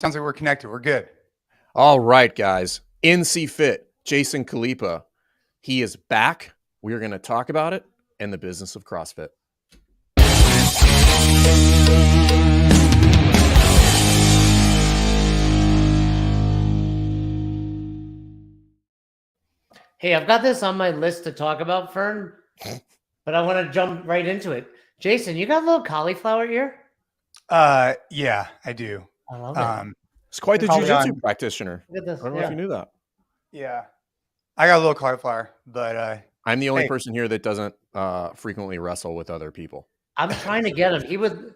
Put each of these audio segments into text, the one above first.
Sounds like we're connected. We're good. All right, guys. NC Fit, Jason Khalipa. He is back. We are going to talk about it and the business of CrossFit. Hey, I've got this on my list to talk about, Fern, but I want to jump right into it. Jason, you got a little cauliflower ear? Yeah, I do. I love it. It's quite the Probably jiu-jitsu on- practitioner. Look at this. I don't know if you knew that. Yeah, I got a little cauliflower, but I'm the only Hey. person here that doesn't frequently wrestle with other people. I'm trying to get him.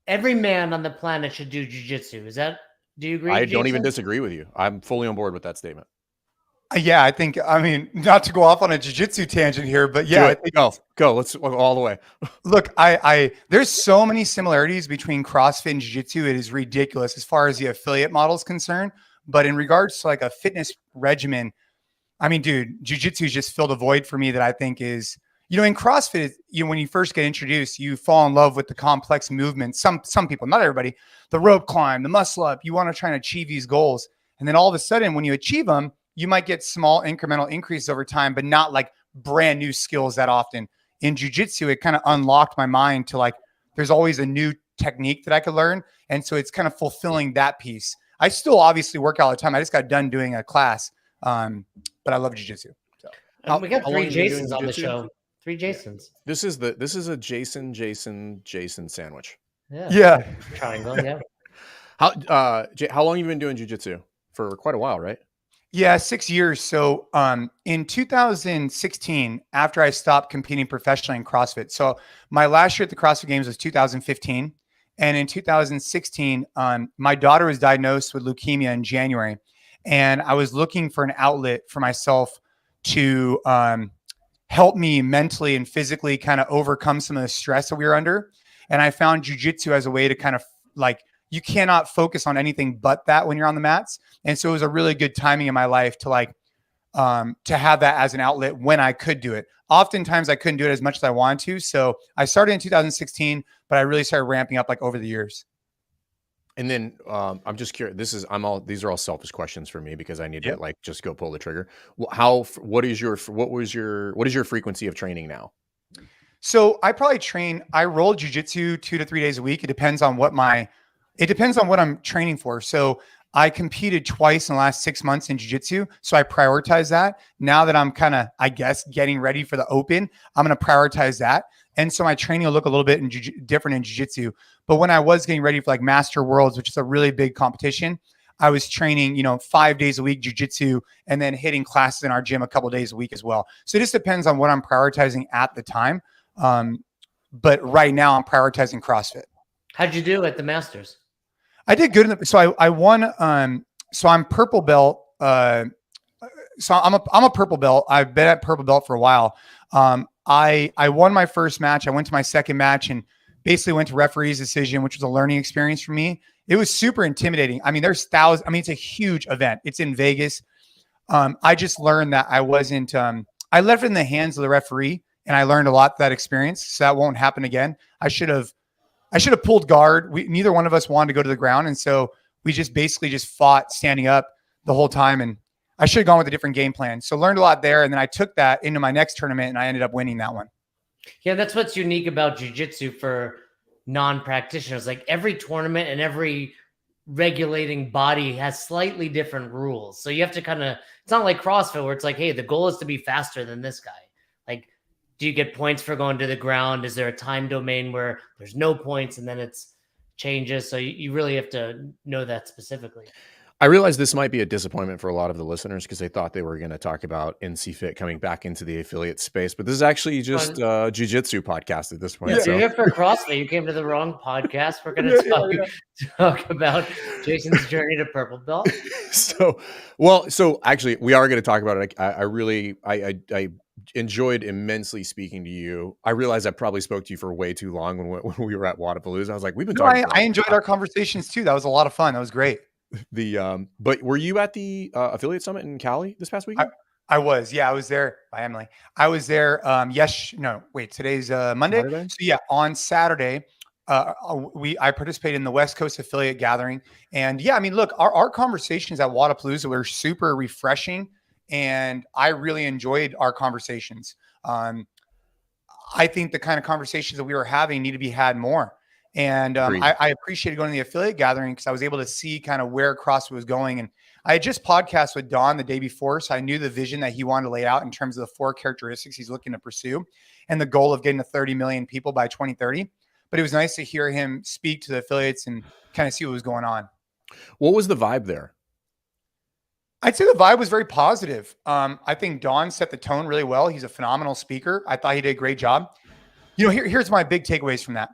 Every man on the planet should do jiu-jitsu. Do you agree? I don't even Jason? disagree with you. I'm fully on board with that statement. yeah, I mean, not to go off on a jiu-jitsu tangent here, but yeah, I think, go. Let's go all the way. look, I there's so many similarities between CrossFit and jiu-jitsu. It is ridiculous as far as the affiliate model is concerned. But in regards to like a fitness regimen, I mean, dude, jiu-jitsu has just filled a void for me that I think is, in CrossFit, when you first get introduced, you fall in love with the complex movements. Some people, not everybody, the rope climb, the muscle up, you want to try and achieve these goals. And then all of a sudden, when you achieve them, you might get small incremental increases over time, but not like brand new skills that often. In jiu-jitsu, it kind of unlocked my mind to like, there's always a new technique that I could learn. And so it's kind of fulfilling that piece. I still obviously work out all the time. I just got done doing a class, but I love jiu-jitsu. So. We got how long three have you been doing Jasons on the jiu-jitsu? show. Three Jasons. This is a Jason sandwich. Yeah. Triangle, yeah. How long have you been doing jiu-jitsu? For quite a while, right? Yeah, 6 years. So in 2016, after I stopped competing professionally in CrossFit, so my last year at the CrossFit Games was 2015. And in 2016, my daughter was diagnosed with leukemia in January. And I was looking for an outlet for myself to help me mentally and physically kind of overcome some of the stress that we were under. And I found jiu-jitsu as a way to kind of like, you cannot focus on anything but that when you're on the mats. And so it was a really good timing in my life to like, to have that as an outlet when I could do it. Oftentimes I couldn't do it as much as I wanted to. So I started in 2016, but I really started ramping up like over the years. And then I'm just curious. These are all selfish questions for me because I need to like just go pull the trigger. What is your frequency of training now? So I roll jiu-jitsu 2 to 3 days a week. It depends on what I'm training for. So I competed twice in the last 6 months in jiu-jitsu. So I prioritize that. Now that I'm kind of, I guess, getting ready for the open, I'm going to prioritize that. And so my training will look a little bit different in jiu-jitsu. But when I was getting ready for like Master Worlds, which is a really big competition, I was training, 5 days a week jiu-jitsu and then hitting classes in our gym a couple of days a week as well. So it just depends on what I'm prioritizing at the time. But right now I'm prioritizing CrossFit. How'd you do at the Masters? I did good. So I won. So I'm purple belt. So I'm a purple belt. I've been at purple belt for a while. I won my first match. I went to my second match and basically went to referee's decision, which was a learning experience for me. It was super intimidating. I mean, there's thousands. I mean, it's a huge event. It's in Vegas. I just learned that I wasn't. I left it in the hands of the referee, and I learned a lot that experience. So that won't happen again. I should have pulled guard. Neither one of us wanted to go to the ground. And so we just basically fought standing up the whole time. And I should have gone with a different game plan. So learned a lot there. And then I took that into my next tournament and I ended up winning that one. Yeah, that's what's unique about jiu-jitsu for non-practitioners. Like every tournament and every regulating body has slightly different rules. So you have to it's not like CrossFit where it's like, hey, the goal is to be faster than this guy. Like, do you get points for going to the ground? Is there a time domain where there's no points and then it's changes? So you really have to know that specifically. I realize this might be a disappointment for a lot of the listeners because they thought they were going to talk about NC Fit coming back into the affiliate space, but this is actually just a jiu-jitsu podcast at this point. Yeah, so. You're here for CrossFit. You came to the wrong podcast. We're going to talk about Jason's journey to purple belt. So actually, we are going to talk about it. I enjoyed immensely speaking to you. I realized I probably spoke to you for way too long when we were at Wadapalooza. I was like, we've been talking. I enjoyed our conversations too. That was a lot of fun. That was great. But were you at the affiliate summit in Cali this past weekend? I was. Yeah, I was there. By Emily. I was there. Today's Monday. So yeah, on Saturday, I participated in the West Coast affiliate gathering, and yeah, I mean, look, our conversations at Wadapalooza were super refreshing, and I really enjoyed our conversations. I think the kind of conversations that we were having need to be had more. And Agreed. I appreciated going to the affiliate gathering because I was able to see kind of where CrossFit was going. And I had just podcast with Don the day before, so I knew the vision that he wanted to lay out in terms of the 4 characteristics he's looking to pursue and the goal of getting to 30 million people by 2030. But it was nice to hear him speak to the affiliates and kind of see what was going on. What was the vibe there? I'd say the vibe was very positive. I think Don set the tone really well. He's a phenomenal speaker. I thought he did a great job. Here's my big takeaways from that.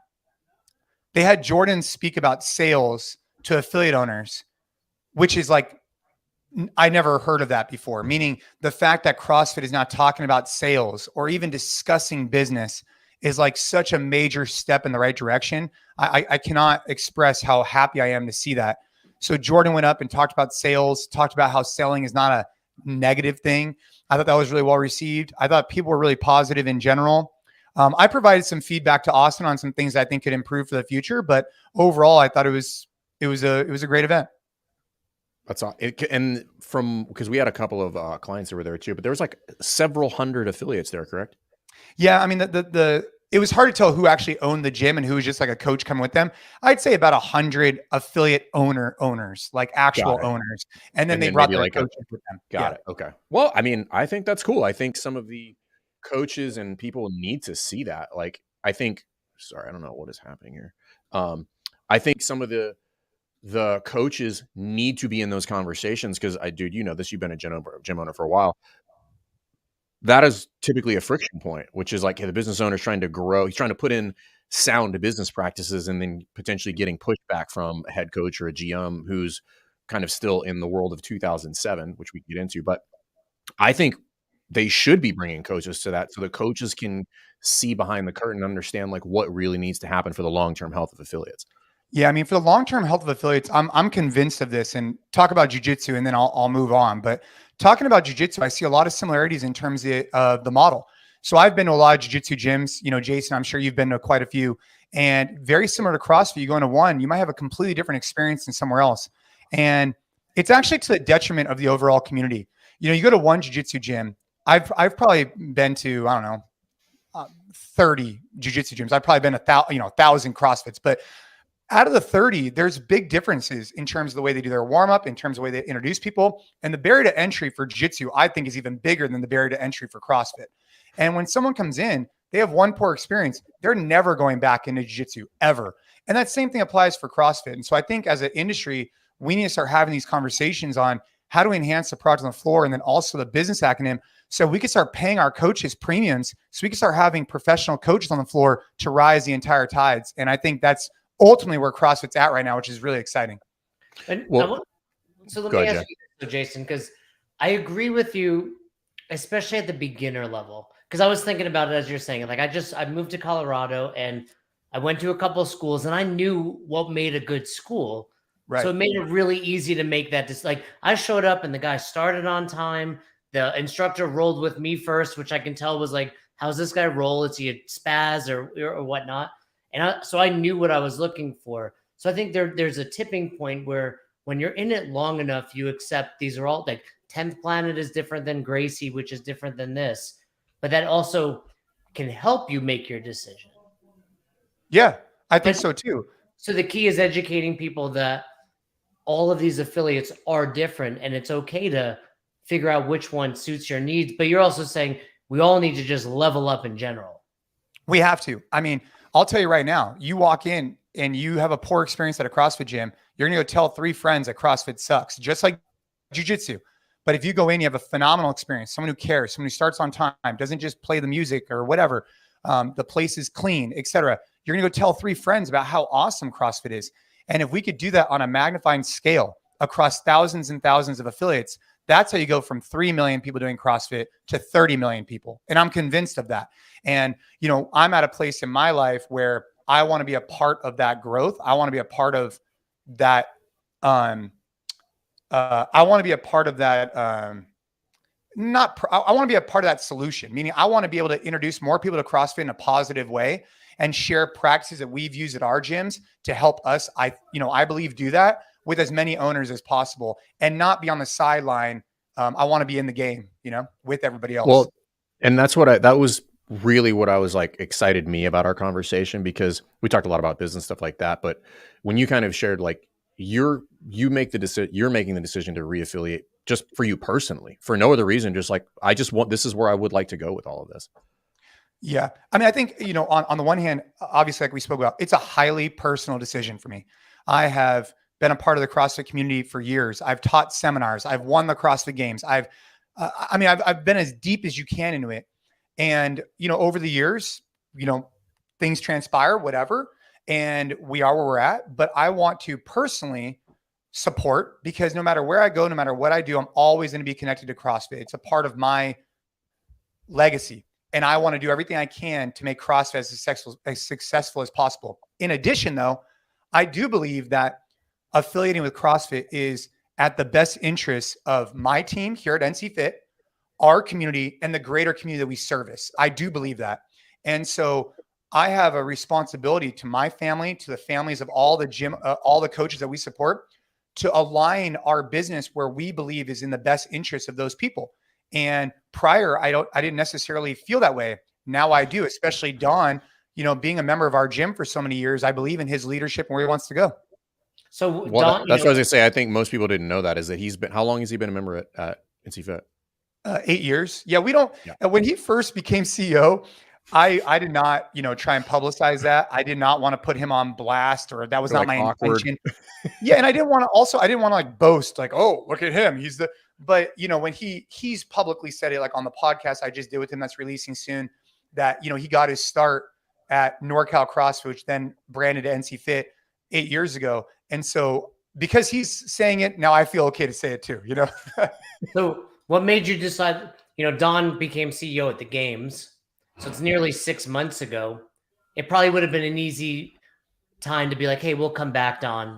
They had Jordan speak about sales to affiliate owners, which is like, I never heard of that before. Meaning the fact that CrossFit is not talking about sales or even discussing business is like such a major step in the right direction. I cannot express how happy I am to see that. So Jordan went up and talked about sales, talked about how selling is not a negative thing. I thought that was really well received. I thought people were really positive in general. I provided some feedback to Austin on some things that I think could improve for the future, but overall, I thought it was a great event. That's all. And because we had a couple of clients that were there too, but there was like several hundred affiliates there, correct? Yeah, I mean it was hard to tell who actually owned the gym and who was just like a coach coming with them. I'd say about 100 affiliate owners, like actual owners, and then they brought their coaches with them. Got it. Okay. Well, I mean, I think that's cool. I think some of the coaches and people need to see that. Like, I don't know what is happening here. I think some of the coaches need to be in those conversations because you've been a gym owner for a while. That is typically a friction point, which is like, hey, the business owner is trying to grow. He's trying to put in sound business practices and then potentially getting pushback from a head coach or a GM who's kind of still in the world of 2007, which we can get into. But I think they should be bringing coaches to that so the coaches can see behind the curtain and understand like what really needs to happen for the long-term health of affiliates. Yeah, I mean, for the long-term health of affiliates, I'm convinced of this. And talk about jiu-jitsu, and then I'll move on. But talking about jiu-jitsu, I see a lot of similarities in terms of the model. So I've been to a lot of jiu-jitsu gyms. Jason, I'm sure you've been to quite a few. And very similar to CrossFit, you go into one, you might have a completely different experience than somewhere else. And it's actually to the detriment of the overall community. You go to one jiu-jitsu gym. I've probably been to, I don't know, 30 jiu-jitsu gyms. I've probably been 1,000 CrossFits, but out of the 30, there's big differences in terms of the way they do their warm-up, in terms of the way they introduce people. And the barrier to entry for jiu-jitsu, I think, is even bigger than the barrier to entry for CrossFit. And when someone comes in, they have one poor experience. They're never going back into jiu-jitsu ever. And that same thing applies for CrossFit. And so I think as an industry, we need to start having these conversations on how to enhance the product on the floor and then also the business acumen so we can start paying our coaches premiums so we can start having professional coaches on the floor to rise the entire tides. And I think that's ultimately where CrossFit's at right now, which is really exciting. And so let me ask you, Jason, because I agree with you, especially at the beginner level. Because I was thinking about it as you're saying, like I moved to Colorado and I went to a couple of schools and I knew what made a good school. Right. So it made it really easy to make that. Like I showed up and the guy started on time. The instructor rolled with me first, which I can tell was like, how's this guy roll? Is he a spaz or whatnot? And so I knew what I was looking for. So I think there's a tipping point where when you're in it long enough, you accept these are all like 10th Planet is different than Gracie, which is different than this. But that also can help you make your decision. Yeah, I think so too. So the key is educating people that all of these affiliates are different and it's okay to figure out which one suits your needs. But you're also saying we all need to just level up in general. We have to. I mean, I'll tell you right now, you walk in and you have a poor experience at a CrossFit gym, you're going to go tell 3 friends that CrossFit sucks, just like jiu-jitsu. But if you go in, you have a phenomenal experience, someone who cares, someone who starts on time, doesn't just play the music or whatever, the place is clean, etc. You're going to go tell 3 friends about how awesome CrossFit is. And if we could do that on a magnifying scale across thousands and thousands of affiliates, that's how you go from 3 million people doing CrossFit to 30 million people. And I'm convinced of that. And, I'm at a place in my life where I want to be a part of that growth. I want to be a part of that. I want to be a part of that. I want to be a part of that solution, meaning I want to be able to introduce more people to CrossFit in a positive way. and share practices that we've used at our gyms to help us, I believe, do that with as many owners as possible and not be on the sideline. I want to be in the game, with everybody else. Well, and that was really what I was like excited me about our conversation, because we talked a lot about business stuff like that. But when you kind of shared like you're making the decision to reaffiliate just for you personally, for no other reason, just like, this is where I would like to go with all of this. Yeah. I mean, I think, on the one hand, obviously, like we spoke about, it's a highly personal decision for me. I have been a part of the CrossFit community for years. I've taught seminars. I've won the CrossFit Games. I've been as deep as you can into it. And, over the years, things transpire, whatever, and we are where we're at. But I want to personally support, because no matter where I go, no matter what I do, I'm always going to be connected to CrossFit. It's a part of my legacy. And I want to do everything I can to make CrossFit as successful as possible. In addition, though, I do believe that affiliating with CrossFit is at the best interest of my team here at NC Fit, our community, and the greater community that we service. I do believe that. And so I have a responsibility to my family, to the families of all the coaches that we support, to align our business where we believe is in the best interest of those people. And prior, I didn't necessarily feel that way. Now I do, especially Don, being a member of our gym for so many years. I believe in his leadership and where he wants to go. So well, Don, that's what I was gonna say. I think most people didn't know that, is that how long has he been a member at NC Fit? 8 years. Yeah. When he first became CEO, I did not, try and publicize that. I did not want to put him on blast, or that was not my intention. Yeah. And I didn't want to like boast, like, oh, look at him. But when he's publicly said it, like on the podcast I just did with him, that's releasing soon, that, he got his start at NorCal CrossFit, which then branded NC Fit 8 years ago. And so because he's saying it now, I feel okay to say it too, So what made you decide, Don became CEO at the games, so it's nearly 6 months ago. It probably would have been an easy time to be like, hey, we'll come back, Don.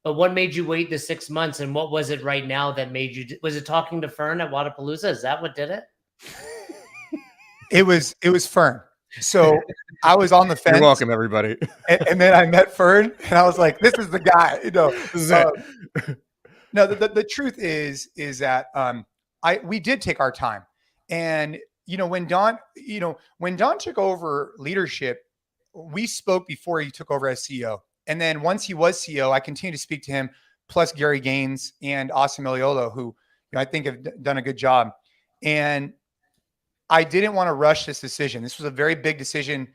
But what made you wait the 6 months, and what was it right now that made you? Was it talking to Fern at Wadapalooza? Is that what did it? It was Fern. So I was on the fence. You're welcome, everybody. And then I met Fern, and I was like, "This is the guy." This is it. No, the truth is that we did take our time, and when Don took over leadership, we spoke before he took over as CEO. And then once he was CEO, I continued to speak to him, plus Gary Gaines and Austin Miliolo, who I think have done a good job. And I didn't want to rush this decision. This was a very big decision.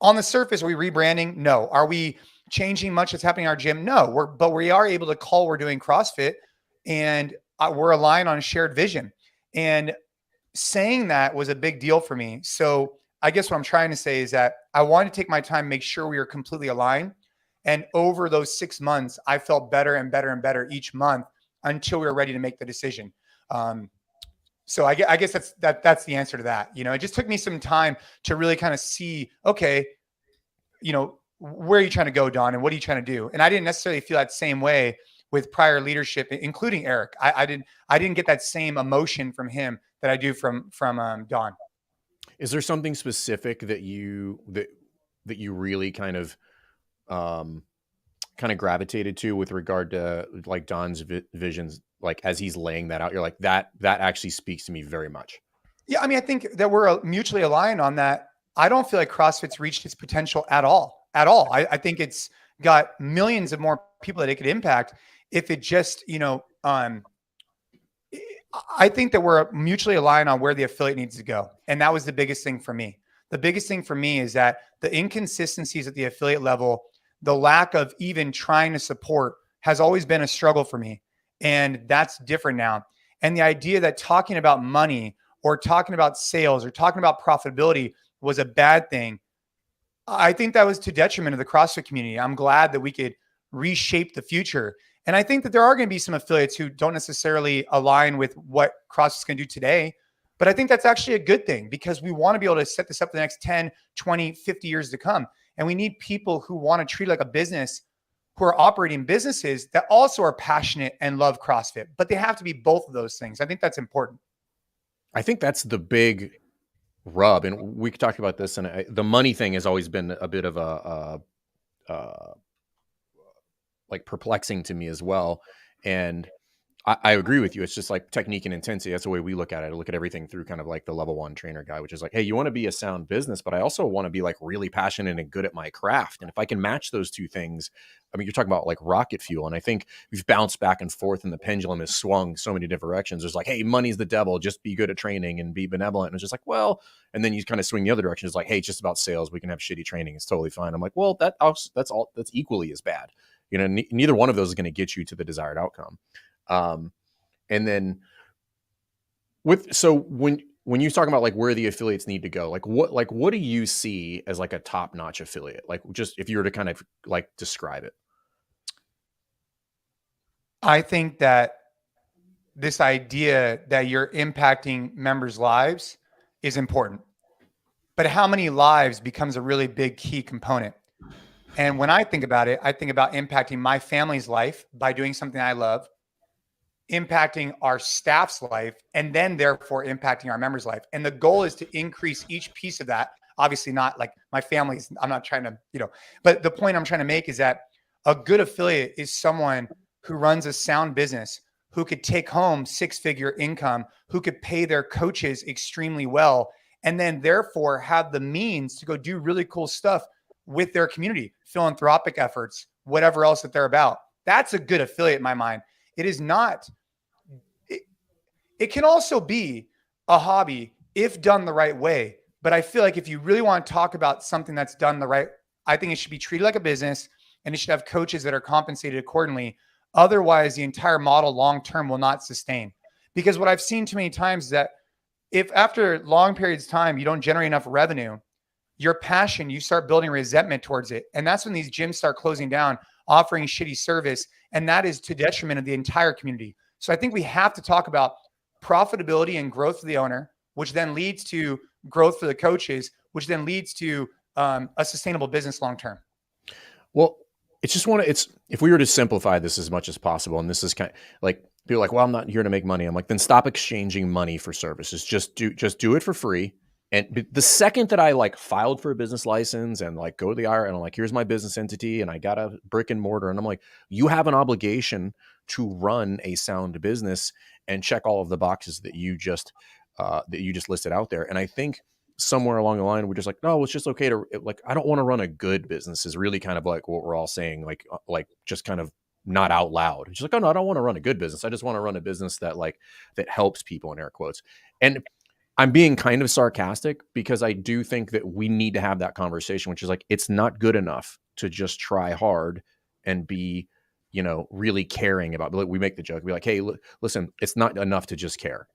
On the surface, are we rebranding? No. Are we changing much that's happening in our gym? No. But we are able to call we're doing CrossFit, and we're aligned on a shared vision. And saying that was a big deal for me. So I guess what I'm trying to say is that I wanted to take my time, make sure we were completely aligned. And over those 6 months, I felt better and better and better each month until we were ready to make the decision. So I guess that's the answer to that. It just took me some time to really kind of see, okay, where are you trying to go, Don, and what are you trying to do? And I didn't necessarily feel that same way with prior leadership, including Eric. I didn't get that same emotion from him that I do from Don. Is there something specific that you really kind of gravitated to with regard to like Don's visions, like as he's laying that out? You're like, that actually speaks to me very much. Yeah. I mean, I think that we're mutually aligned on that. I don't feel like CrossFit's reached its potential at all. I think it's got millions of more people that it could impact if it just, I think that we're mutually aligned on where the affiliate needs to go. And that was the biggest thing for me. The biggest thing for me is that the inconsistencies at the affiliate level, the lack of even trying to support, has always been a struggle for me. And that's different now. And the idea that talking about money or talking about sales or talking about profitability was a bad thing, I think that was to detriment of the CrossFit community. I'm glad that we could reshape the future. And I think that there are going to be some affiliates who don't necessarily align with what CrossFit's going to do today. But I think that's actually a good thing, because we want to be able to set this up the next 10, 20, 50 years to come. And we need people who want to treat it like a business, who are operating businesses that also are passionate and love CrossFit. But they have to be both of those things. I think that's important. I think that's the big rub, and we talked about this, and the money thing has always been a bit of a like perplexing to me as well. And I agree with you. It's just like technique and intensity. That's the way we look at it. I look at everything through kind of like the level 1 trainer guy, which is like, hey, you want to be a sound business, but I also want to be like really passionate and good at my craft. And if I can match those two things, I mean, you're talking about like rocket fuel. And I think we've bounced back and forth and the pendulum has swung so many different directions. There's like, hey, money's the devil. Just be good at training and be benevolent. And it's just like, well, and then you kind of swing the other direction. It's like, hey, it's just about sales. We can have shitty training. It's totally fine. I'm like, well, that's equally as bad. You know, neither one of those is going to get you to the desired outcome. And then when you talk about like where the affiliates need to go, like what do you see as like a top-notch affiliate? Like, just if you were to kind of like describe it. I think that this idea that you're impacting members' lives is important, but how many lives becomes a really big key component. And when I think about it, I think about impacting my family's life by doing something I love, impacting our staff's life, and then therefore impacting our members' life. And the goal is to increase each piece of that. Obviously not like my family's, I'm not trying to, but the point I'm trying to make is that a good affiliate is someone who runs a sound business, who could take home 6-figure income, who could pay their coaches extremely well, and then therefore have the means to go do really cool stuff with their community, philanthropic efforts, whatever else that they're about. That's a good affiliate in my mind. It is not, it can also be a hobby if done the right way. But I feel like if you really want to talk about something that's done the right, I think it should be treated like a business and it should have coaches that are compensated accordingly. Otherwise, the entire model long-term will not sustain. Because what I've seen too many times is that if after long periods of time, you don't generate enough revenue, your passion, you start building resentment towards it. And that's when these gyms start closing down, offering shitty service. And that is to detriment of the entire community. So I think we have to talk about profitability and growth for the owner, which then leads to growth for the coaches, which then leads to a sustainable business long-term. Well, if we were to simplify this as much as possible, and this is kind of like, people are like, well, I'm not here to make money. I'm like, then stop exchanging money for services. Just do it for free. And the second that I like filed for a business license and like go to the IRS and I'm like, here's my business entity and I got a brick and mortar. And I'm like, you have an obligation to run a sound business and check all of the boxes that you just listed out there. And I think somewhere along the line, we're just like, no, it's just okay to like, I don't want to run a good business is really kind of like what we're all saying, like just kind of not out loud. It's just like, oh no, I don't want to run a good business. I just want to run a business that helps people, in air quotes. And I'm being kind of sarcastic because I do think that we need to have that conversation, which is like, it's not good enough to just try hard and be, really caring about, we make the joke, be like, hey, listen, it's not enough to just care.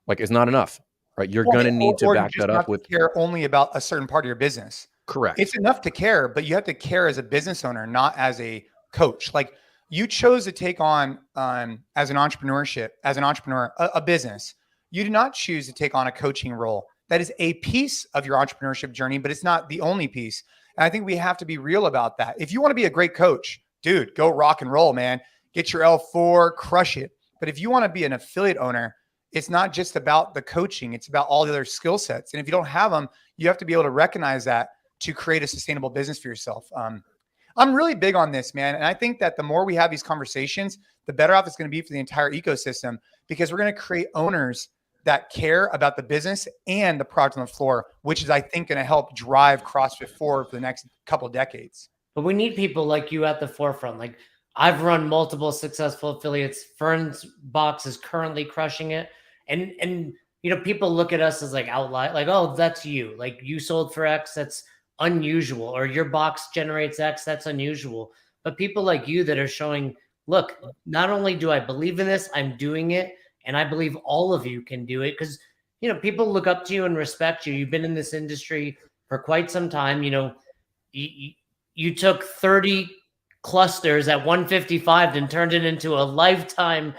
Like, it's not enough, right? You're going to need to back that up with care only about a certain part of your business. Correct. It's enough to care, but you have to care as a business owner, not as a coach. Like you chose to take on, as an entrepreneur, a business. You do not choose to take on a coaching role. That is a piece of your entrepreneurship journey, but it's not the only piece. And I think we have to be real about that. If you want to be a great coach, dude, go rock and roll, man. Get your L4, crush it. But if you want to be an affiliate owner, it's not just about the coaching. It's about all the other skill sets. And if you don't have them, you have to be able to recognize that to create a sustainable business for yourself. I'm really big on this, man. And I think that the more we have these conversations, the better off it's going to be for the entire ecosystem, because we're going to create owners that care about the business and the product on the floor, which is, I think, going to help drive CrossFit forward for the next couple of decades. But we need people like you at the forefront. Like I've run multiple successful affiliates. Fern's box is currently crushing it. And people look at us as like outlier, like, oh, that's you. Like you sold for X, that's unusual. Or your box generates X, that's unusual. But people like you that are showing, look, not only do I believe in this, I'm doing it. And I believe all of you can do it because, people look up to you and respect you. You've been in this industry for quite some time. You took 30 clusters at 155 and turned it into a lifetime,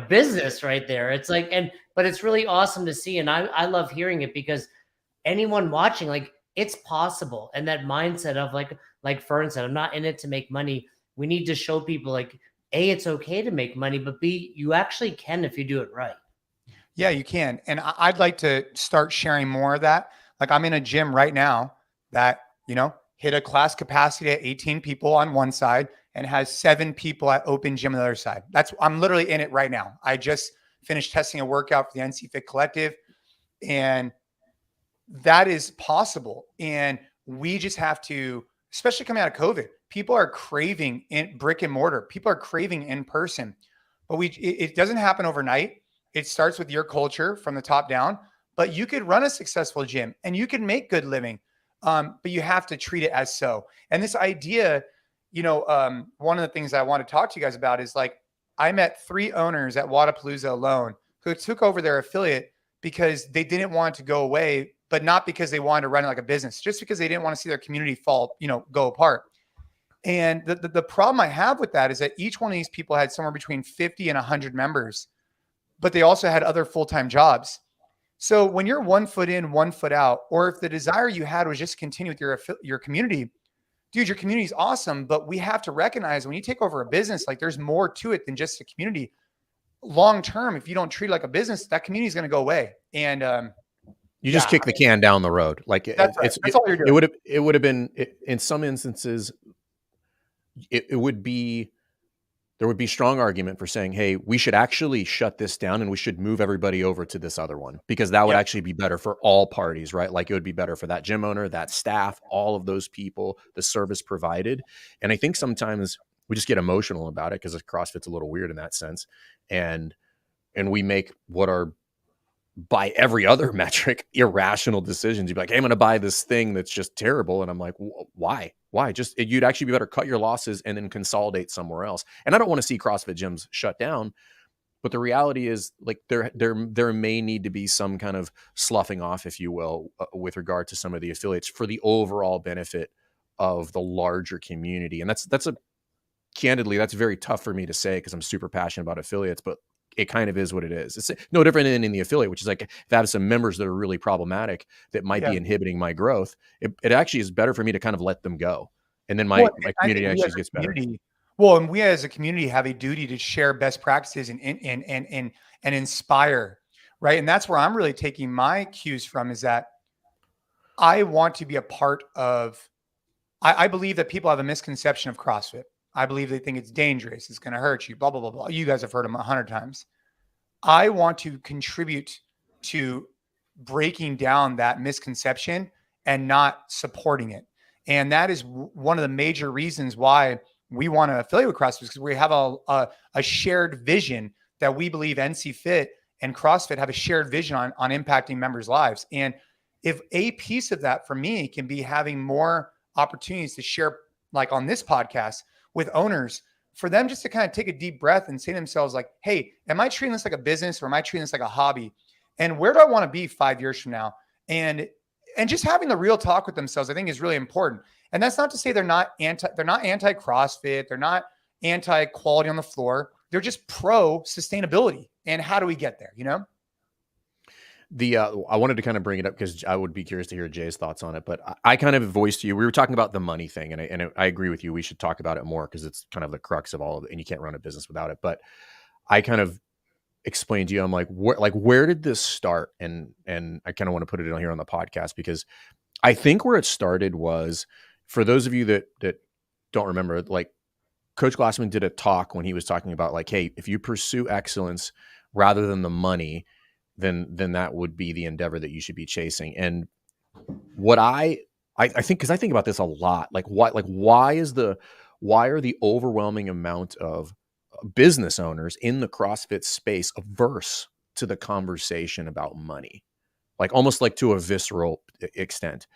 business right there. It's like, but it's really awesome to see. And I love hearing it because anyone watching, like, it's possible. And that mindset of like Fern said, I'm not in it to make money. We need to show people like, A, it's okay to make money, but B, you actually can if you do it right. Yeah, you can. And I'd like to start sharing more of that. Like I'm in a gym right now that, hit a class capacity at 18 people on one side and has 7 people at open gym on the other side. I'm literally in it right now. I just finished testing a workout for the NC Fit Collective, and that is possible. And we just have to, especially coming out of COVID, people are craving in brick and mortar. People are craving in person, but it doesn't happen overnight. It starts with your culture from the top down, but you could run a successful gym and you can make good living. But you have to treat it as so. And this idea, one of the things I want to talk to you guys about is like, I met 3 owners at Wadapalooza alone who took over their affiliate because they didn't want it to go away, but not because they wanted to run it like a business, just because they didn't want to see their community go apart. And the problem I have with that is that each one of these people had somewhere between 50 and 100 members, but they also had other full-time jobs. So when you're 1 foot in, 1 foot out, or if the desire you had was just continue with your community, dude, your community is awesome. But we have to recognize when you take over a business, like there's more to it than just a community. Long term, if you don't treat it like a business, that community is going to go away. And you just kick the can down the road. Like that's all you're doing. It would have been in some instances. There would be strong argument for saying, hey, we should actually shut this down and we should move everybody over to this other one, because that would actually be better for all parties, right? Like it would be better for that gym owner, that staff, all of those people, the service provided. And I think sometimes we just get emotional about it because CrossFit's a little weird in that sense. And we make what are, by every other metric, irrational decisions. You'd be like, hey, I'm going to buy this thing that's just terrible. And I'm like, why? You'd actually be better cut your losses and then consolidate somewhere else. And I don't want to see CrossFit gyms shut down, but the reality is like there may need to be some kind of sloughing off, if you will, with regard to some of the affiliates for the overall benefit of the larger community. And candidly, that's very tough for me to say because I'm super passionate about affiliates, but it kind of is what it is. It's no different than in the affiliate, which is like, if I have some members that are really problematic that might be inhibiting my growth, it actually is better for me to kind of let them go. And then my community actually gets better. Well, and we as a community have a duty to share best practices and inspire, right? And that's where I'm really taking my cues from, is that I want to be a part of, I believe that people have a misconception of CrossFit. I believe they think it's dangerous. It's going to hurt you, blah, blah, blah, blah. You guys have heard them 100 times. I want to contribute to breaking down that misconception and not supporting it. And that is one of the major reasons why we want to affiliate with CrossFit, because we have a shared vision that we believe NC Fit and CrossFit have a shared vision on impacting members' lives. And if a piece of that for me can be having more opportunities to share, like on this podcast, with owners, for them just to kind of take a deep breath and say to themselves like, hey, am I treating this like a business or am I treating this like a hobby? And where do I want to be 5 years from now? And just having the real talk with themselves, I think, is really important. And that's not to say they're not anti-CrossFit. They're not anti-quality on the floor. They're just pro sustainability. And how do we get there? I wanted to kind of bring it up because I would be curious to hear Jay's thoughts on it, but I kind of voiced to you, we were talking about the money thing, and I agree with you. We should talk about it more because it's kind of the crux of all of it, and you can't run a business without it. But I kind of explained to you, I'm like, where did this start? And I kind of want to put it in here on the podcast because I think where it started was, for those of you that don't remember, like Coach Glassman did a talk when he was talking about like, hey, if you pursue excellence rather than the money, then that would be the endeavor that you should be chasing. And what I think, because I think about this a lot, like why are the overwhelming amount of business owners in the CrossFit space averse to the conversation about money, like almost like to a visceral extent.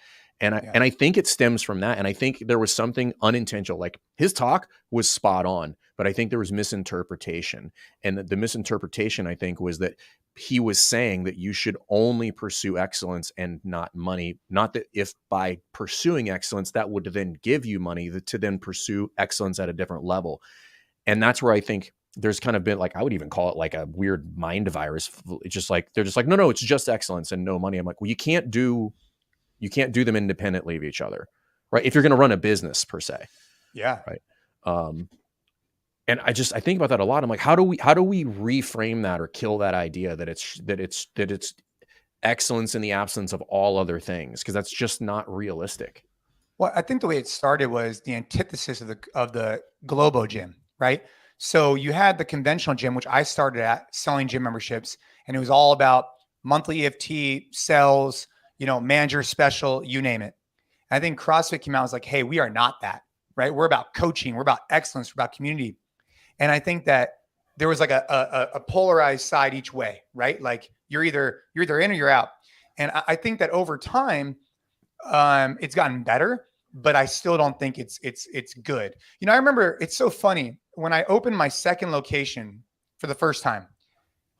And I think it stems from that. And I think there was something unintentional, like his talk was spot on, but I think there was misinterpretation. And the misinterpretation, I think, was that he was saying that you should only pursue excellence and not money. Not that if by pursuing excellence, that would then give you money to then pursue excellence at a different level. And that's where I think there's kind of been, like, I would even call it like a weird mind virus. It's just like, they're just like, no, it's just excellence and no money. I'm like, well, you can't do them independently of each other, right? If you're going to run a business per se. Yeah. Right. And I think about that a lot. I'm like, how do we reframe that or kill that idea that it's excellence in the absence of all other things? Because that's just not realistic. Well, I think the way it started was the antithesis of the Globo gym, right? So you had the conventional gym, which I started at selling gym memberships, and it was all about monthly EFT, sales, manager special, you name it. I think CrossFit came out and was like, hey, we are not that, right? We're about coaching, we're about excellence, we're about community. And I think that there was like a polarized side each way, right? Like you're either in or you're out. And I think that over time, it's gotten better, but I still don't think it's good. I remember, it's so funny when I opened my second location for the first time.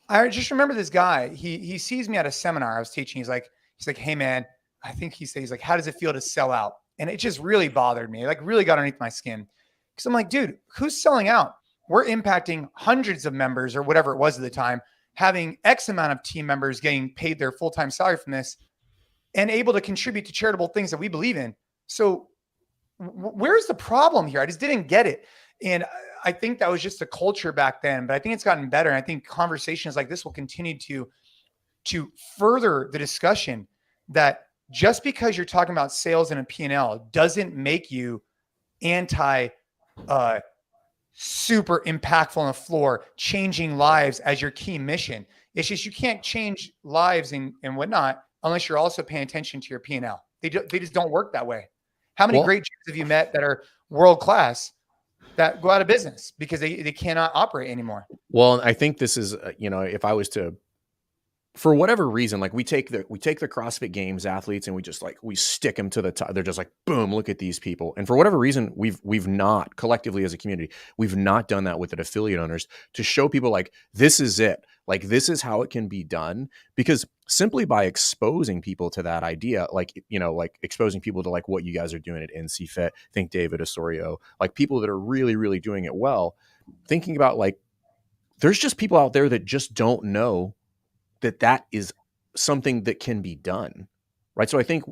I just remember this guy. He sees me at a seminar I was teaching. He's like, hey man, I think he's like, how does it feel to sell out? And it just really bothered me. It like really got underneath my skin, because I'm like, dude, who's selling out? We're impacting hundreds of members or whatever it was at the time, having X amount of team members getting paid their full-time salary from this and able to contribute to charitable things that we believe in. So where's the problem here? I just didn't get it. And I think that was just a culture back then, but I think it's gotten better. And I think conversations like this will continue to further the discussion that just because you're talking about sales and a P&L doesn't make you anti super impactful on the floor, changing lives as your key mission. It's just, you can't change lives and whatnot unless you're also paying attention to your P&L. They just don't work that way. How many great gyms have you met that are world-class that go out of business because they cannot operate anymore? Well, I think this is, if I was to, for whatever reason, like we take the CrossFit Games athletes and we stick them to the top. They're just like, boom, look at these people. And for whatever reason, we've not collectively as a community, we've not done that with the affiliate owners to show people like, this is it. Like, this is how it can be done. Because simply by exposing people to that idea, like exposing people to like what you guys are doing at NC Fit, think David Osorio, like people that are really, really doing it well, thinking about like, there's just people out there that just don't know that is something that can be done, right? So I think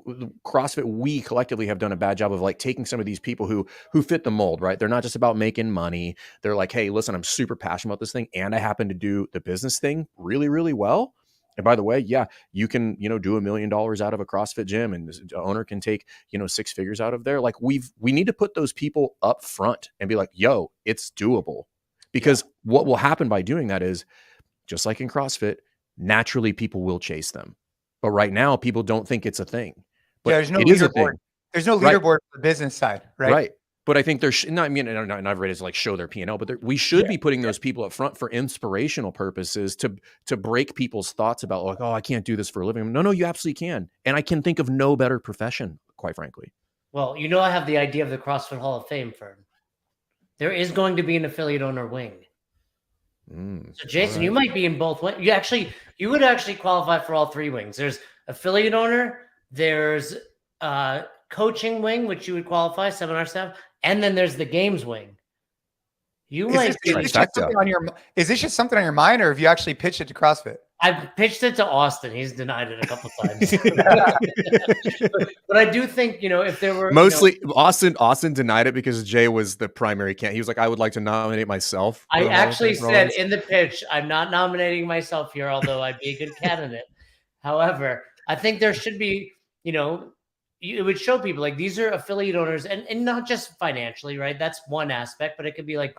CrossFit, we collectively have done a bad job of like taking some of these people who fit the mold, right? They're not just about making money. They're like, hey, listen, I'm super passionate about this thing, and I happen to do the business thing really, really well. And by the way, yeah, you can, do $1 million out of a CrossFit gym, and the owner can take, 6 figures out of there. Like we need to put those people up front and be like, yo, it's doable. Because what will happen by doing that is, just like in CrossFit, naturally people will chase them. But right now, people don't think it's a thing. But there's no it is a leaderboard. thing. There's no leaderboard for the business side, right? Right. But I think there's not, and I've read it to like show their P&L, but we should be putting those people up front for inspirational purposes to break people's thoughts about like, oh, I can't do this for a living. No, you absolutely can. And I can think of no better profession, quite frankly. Well, I have the idea of the CrossFit Hall of Fame, Fern. There is going to be an affiliate owner wing. So Jason, you might be in both wings. You would actually qualify for all 3 wings. There's affiliate owner, there's coaching wing, which you would qualify, seminar staff, and then there's the games wing. Is this just something on your mind, or have you actually pitched it to CrossFit? I've pitched it to Austin. He's denied it a couple times. but I do think, if there were mostly Austin denied it because Jay was the primary candidate. He was like, I would like to nominate myself. I actually said in the pitch, I'm not nominating myself here, although I'd be a good candidate. However, I think there should be, it would show people like these are affiliate owners and not just financially, right? That's one aspect, but it could be like,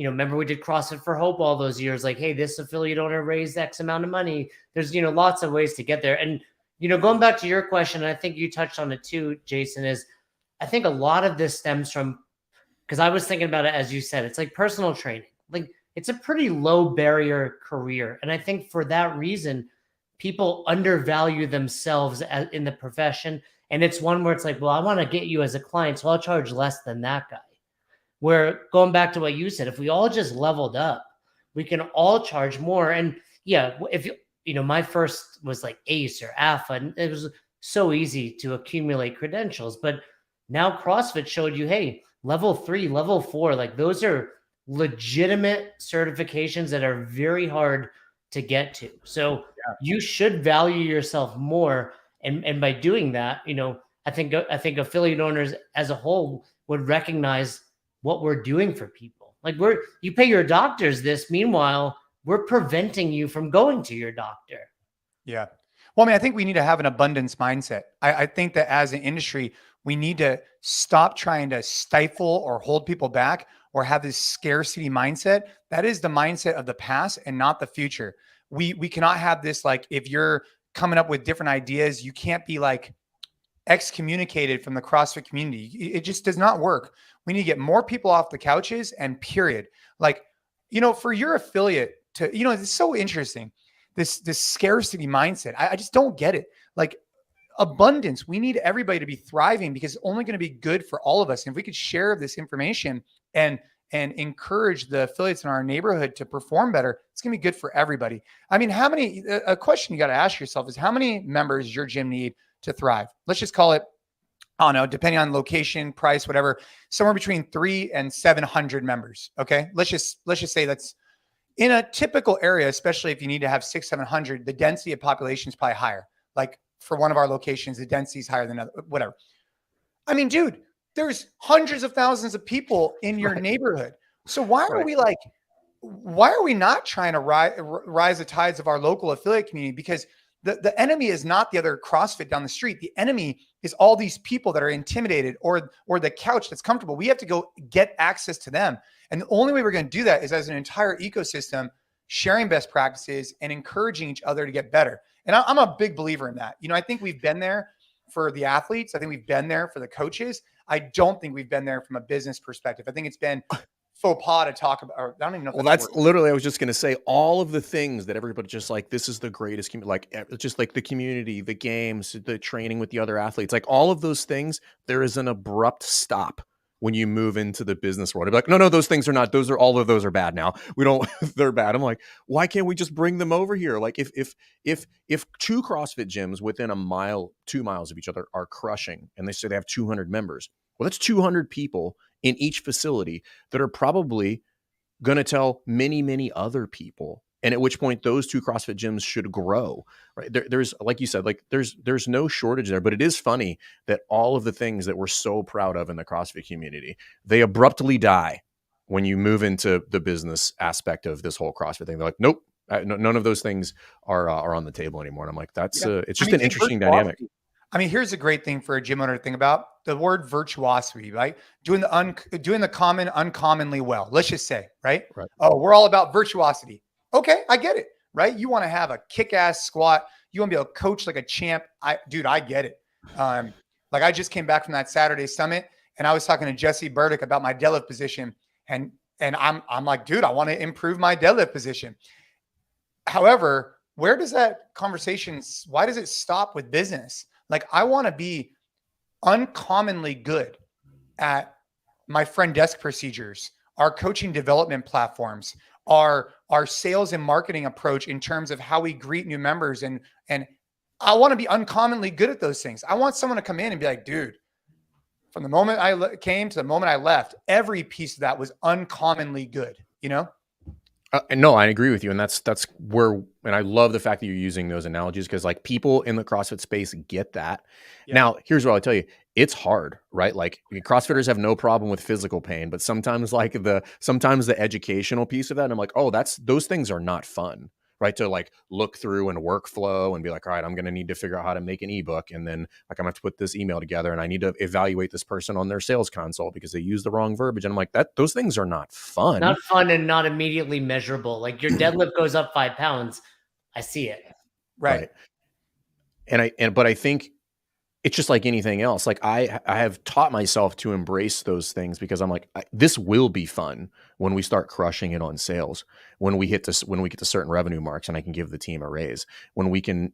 remember we did CrossFit for Hope all those years. Like, hey, this affiliate owner raised X amount of money. There's, lots of ways to get there. And, going back to your question, and I think you touched on it too, Jason, is I think a lot of this stems from, because I was thinking about it, as you said, it's like personal training. Like it's a pretty low barrier career. And I think for that reason, people undervalue themselves in the profession. And it's one where it's like, well, I want to get you as a client, so I'll charge less than that guy. Where going back to what you said, if we all just leveled up, we can all charge more. And yeah, if my first was like ACE or AFA, and it was so easy to accumulate credentials. But now CrossFit showed you, hey, level 3, level 4, like those are legitimate certifications that are very hard to get to. So you should value yourself more. And by doing that, I think affiliate owners as a whole would recognize what we're doing for people. Like you pay your doctors this. Meanwhile, we're preventing you from going to your doctor. Yeah. Well, I mean, I think we need to have an abundance mindset. I think that as an industry, we need to stop trying to stifle or hold people back or have this scarcity mindset. That is the mindset of the past and not the future. We cannot have this, like, if you're coming up with different ideas, you can't be like excommunicated from the CrossFit community. It just does not work. We need to get more people off the couches, and period. Like, for your affiliate to, it's so interesting. This scarcity mindset. I just don't get it. Like, abundance. We need everybody to be thriving because it's only going to be good for all of us. And if we could share this information and encourage the affiliates in our neighborhood to perform better, it's going to be good for everybody. I mean, a question you got to ask yourself is, how many members does your gym need to thrive? Let's just call it, I don't know, depending on location, price, whatever, somewhere between 300 and 700 members. Okay. Let's just say that's in a typical area, especially if you need to have 600-700, the density of population is probably higher. Like, for one of our locations, the density is higher than whatever. I mean, dude, there's hundreds of thousands of people in your neighborhood. So why are we not trying to rise the tides of our local affiliate community? Because the enemy is not the other CrossFit down the street. The enemy is all these people that are intimidated or the couch that's comfortable. We have to go get access to them. And the only way we're going to do that is as an entire ecosystem, sharing best practices and encouraging each other to get better. And I'm a big believer in that. I think we've been there for the athletes. I think we've been there for the coaches. I don't think we've been there from a business perspective. I think it's been faux pas to talk about. Or I don't even know. Well, that's literally, I was just going to say, all of the things that everybody just like, this is the greatest, like, just like the community, the games, the training with the other athletes, like all of those things, there is an abrupt stop when you move into the business world. I'd be like, no, those things are not, all of those are bad now. We don't, they're bad. I'm like, why can't we just bring them over here? Like, if two CrossFit gyms within 2 miles of each other are crushing, and they say they have 200 members, well, that's 200 people in each facility that are probably going to tell many, many other people. And at which point those two CrossFit gyms should grow, right? There's, like you said, like there's no shortage there, but it is funny that all of the things that we're so proud of in the CrossFit community, they abruptly die when you move into the business aspect of this whole CrossFit thing. They're like, nope, none of those things are on the table anymore. And I'm like, it's just an interesting dynamic. I mean, here's a great thing for a gym owner to think about: the word virtuosity, right? Doing the common uncommonly well. Let's just say, right? Oh, we're all about virtuosity. Okay, I get it, right? You want to have a kick-ass squat. You want to be able to coach like a champ. I get it. Like, I just came back from that Saturday summit, and I was talking to Jesse Burdick about my deadlift position, and I'm like, dude, I want to improve my deadlift position. However, where does that conversation? Why does it stop with business? Like, I want to be uncommonly good at my front desk procedures, our coaching development platforms, our sales and marketing approach in terms of how we greet new members. And I want to be uncommonly good at those things. I want someone to come in and be like, dude, from the moment I came to the moment I left, every piece of that was uncommonly good, No, I agree with you. And that's where, and I love the fact that you're using those analogies, because like people in the CrossFit space get that. Yeah. Now, here's what I'll tell you. It's hard, right? Like, CrossFitters have no problem with physical pain, but sometimes the educational piece of that, I'm like, oh, those things are not fun, right? To like look through and workflow and be like, all right, I'm going to need to figure out how to make an ebook. And then like, I'm going to have to put this email together, and I need to evaluate this person on their sales console because they use the wrong verbiage. And I'm like, those things are not fun. Not fun and not immediately measurable. Like, your deadlift goes up 5 pounds. I see it. Right. But I think it's just like anything else. Like, I have taught myself to embrace those things, because I'm like, this will be fun when we start crushing it on sales, when we get to certain revenue marks and I can give the team a raise, when we can,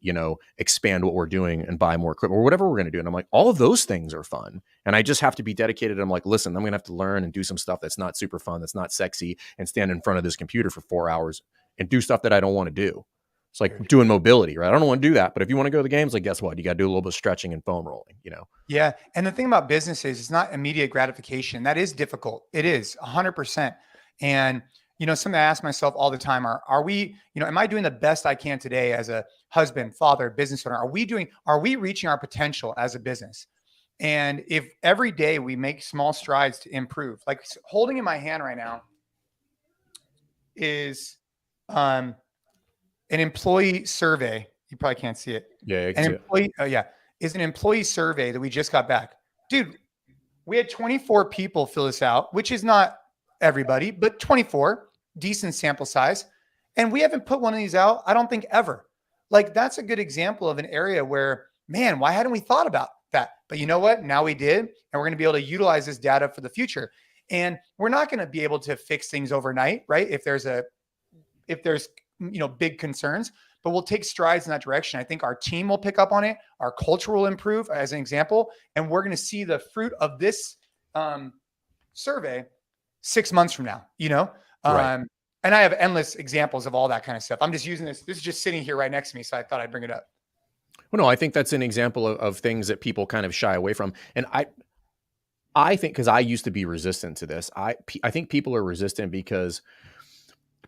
expand what we're doing and buy more equipment or whatever we're going to do. And I'm like, all of those things are fun. And I just have to be dedicated. I'm like, listen, I'm going to have to learn and do some stuff that's not super fun, that's not sexy, and stand in front of this computer for 4 hours and do stuff that I don't want to do. It's like doing mobility, right? I don't want to do that. But if you want to go to the games, like, guess what? You got to do a little bit of stretching and foam rolling, Yeah. And the thing about business is it's not immediate gratification. That is difficult. It is 100%. And, something I ask myself all the time are we, am I doing the best I can today as a husband, father, business owner? Are we reaching our potential as a business? And if every day we make small strides to improve, like holding in my hand right now, is an employee survey. You probably can't see it. Yeah, I can An see it. employee, is an employee survey that we just got back. Dude, we had 24 people fill this out, which is not everybody, but 24, decent sample size. And we haven't put one of these out, I don't think ever. Like, that's a good example of an area where, man, why hadn't we thought about that? But you know what? Now we did, and we're going to be able to utilize this data for the future. And we're not going to be able to fix things overnight, right? If there's big concerns, but we'll take strides in that direction. I think our team will pick up on it. Our culture will improve, as an example, and we're going to see the fruit of this survey 6 months from now. Right. And I have endless examples of all that kind of stuff. I'm just using this. This is just sitting here right next to me, so I thought I'd bring it up. Well, no, I think that's an example of things that people kind of shy away from. And I think, because I used to be resistant to this, I think people are resistant because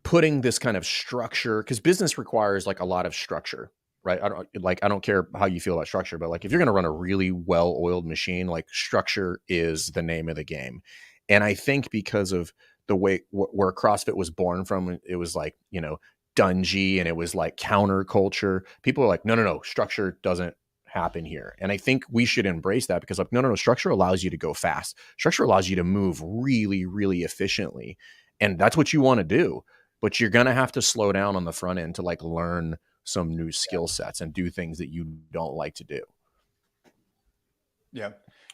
putting this kind of structure, because business requires like a lot of structure, right? I don't care how you feel about structure, but like if you're going to run a really well-oiled machine, like structure is the name of the game. And I think because of the way where CrossFit was born from, it was like, dungy, and it was like counterculture. People are like, no, structure doesn't happen here. And I think we should embrace that, because like, no, structure allows you to go fast. Structure allows you to move really, really efficiently. And that's what you want to do. But you're going to have to slow down on the front end to like learn some new skill sets and do things that you don't like to do. Yeah.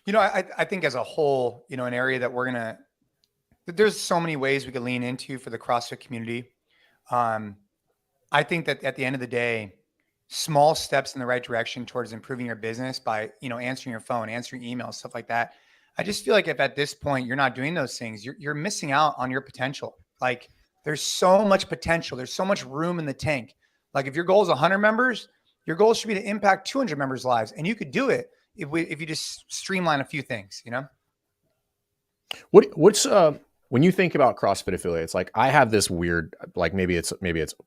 I think as a whole, an area that there's so many ways we could lean into for the CrossFit community. I think that at the end of the day, small steps in the right direction towards improving your business by, answering your phone, answering emails, stuff like that. I just feel like if at this point you're not doing those things, you're missing out on your potential. Like, there's so much potential. There's so much room in the tank. Like, if your goal is 100 members, your goal should be to impact 200 members' lives. And you could do it if you just streamline a few things, What's when you think about CrossFit affiliates, like I have this weird, like maybe it's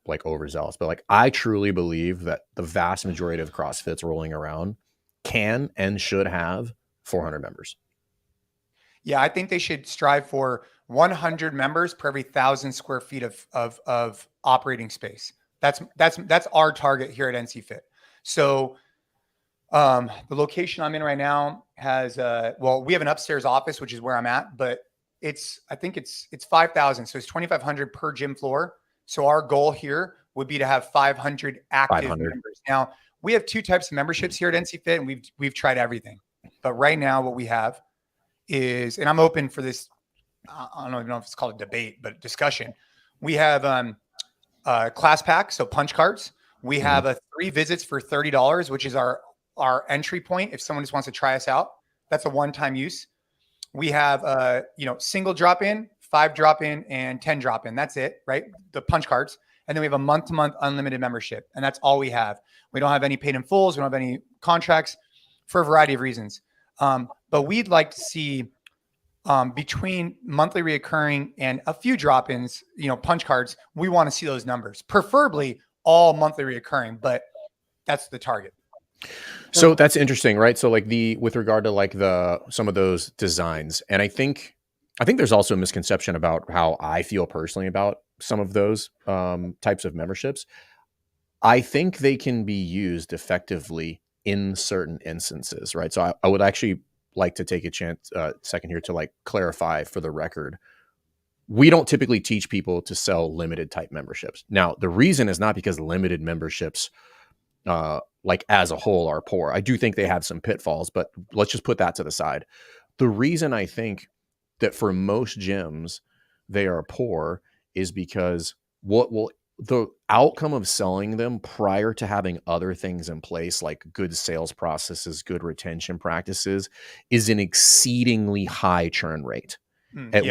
like overzealous, but like I truly believe that the vast majority of CrossFits rolling around can and should have 400 members. Yeah, I think they should strive for 100 members per every 1,000 square feet of operating space. That's our target here at NC Fit. So the location I'm in right now has we have an upstairs office, which is where I'm at, but I think it's 5,000. So it's 2,500 per gym floor. So our goal here would be to have 500 active members. Now, we have two types of memberships here at NC Fit, and we've tried everything. But right now what we have is, and I'm open for this, I don't even know if it's called a debate, but discussion. We have class packs, so punch cards. We have 3 visits for $30, which is our entry point if someone just wants to try us out. That's a one-time use. We have single drop-in, 5 drop-in, and 10 drop-in. That's it, right? The punch cards. And then we have a month-to-month unlimited membership, and that's all we have. We don't have any paid in fulls. We don't have any contracts for a variety of reasons. But we'd like to see between monthly reoccurring and a few drop-ins, punch cards, we want to see those numbers, preferably all monthly reoccurring, but that's the target. So that's interesting, right? So like with regard to like some of those designs, and I think there's also a misconception about how I feel personally about some of those types of memberships. I think they can be used effectively in certain instances, right? So I would actually like to take a second here to like clarify for the record. We don't typically teach people to sell limited type memberships. Now, the reason is not because limited memberships like as a whole are poor. I do think they have some pitfalls, but let's just put that to the side. The reason I think that for most gyms they are poor is because the outcome of selling them prior to having other things in place, like good sales processes, good retention practices, is an exceedingly high churn rate,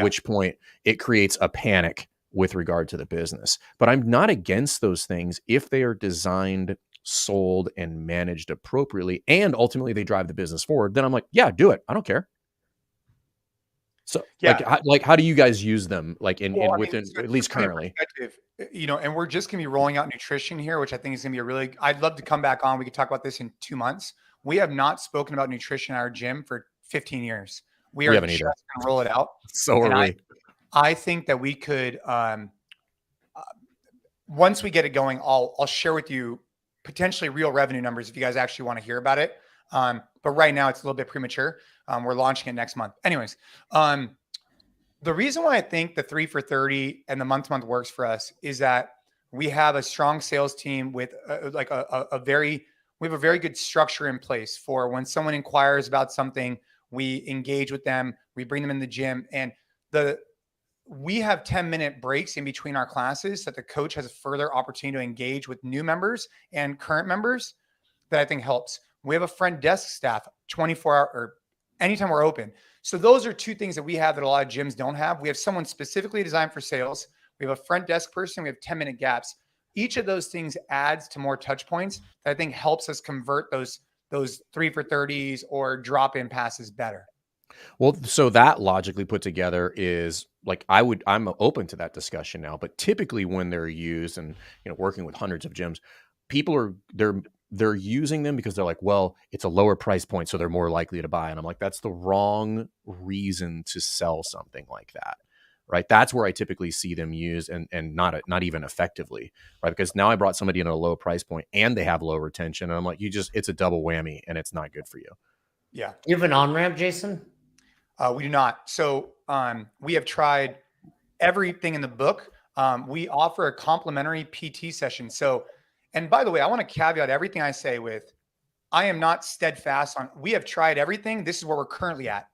which point it creates a panic with regard to the business. But I'm not against those things if they are designed, sold, and managed appropriately, and ultimately they drive the business forward. Then I'm like, yeah, do it. I don't care. So like how do you guys use them? Like within at least currently, and we're just going to be rolling out nutrition here, which I think is going to be I'd love to come back on. We could talk about this in 2 months. We have not spoken about nutrition in our gym for 15 years. We are just going to roll it out. So are we. I think that we could once we get it going, I'll share with you potentially real revenue numbers if you guys actually want to hear about it. But right now it's a little bit premature. We're launching it next month. Anyways, the reason why I think the 3 for 30 and the month to month works for us is that we have a strong sales team with we have a very good structure in place for when someone inquires about something, we engage with them, we bring them in the gym, and we have 10-minute breaks in between our classes so that the coach has a further opportunity to engage with new members and current members. That I think helps. We have a front desk staff 24-hour or anytime we're open. So those are two things that we have that a lot of gyms don't have. We have someone specifically designed for sales. We have a front desk person. We have 10-minute gaps. Each of those things adds to more touch points that I think helps us convert those 3 for 30s or drop-in passes better. Well, so that logically put together is like I'm open to that discussion now, but typically when they're used and working with hundreds of gyms, people are they're using them because they're like, well, it's a lower price point, so they're more likely to buy. And I'm like, that's the wrong reason to sell something like that. Right. That's where I typically see them used and not even effectively. Right. Because now I brought somebody in at a low price point and they have low retention. And I'm like, it's a double whammy and it's not good for you. Yeah. You have an on-ramp, Jason? We do not. So we have tried everything in the book. We offer a complimentary PT session. So, and by the way, I want to caveat everything I say with, I am not steadfast on, we have tried everything. This is where we're currently at.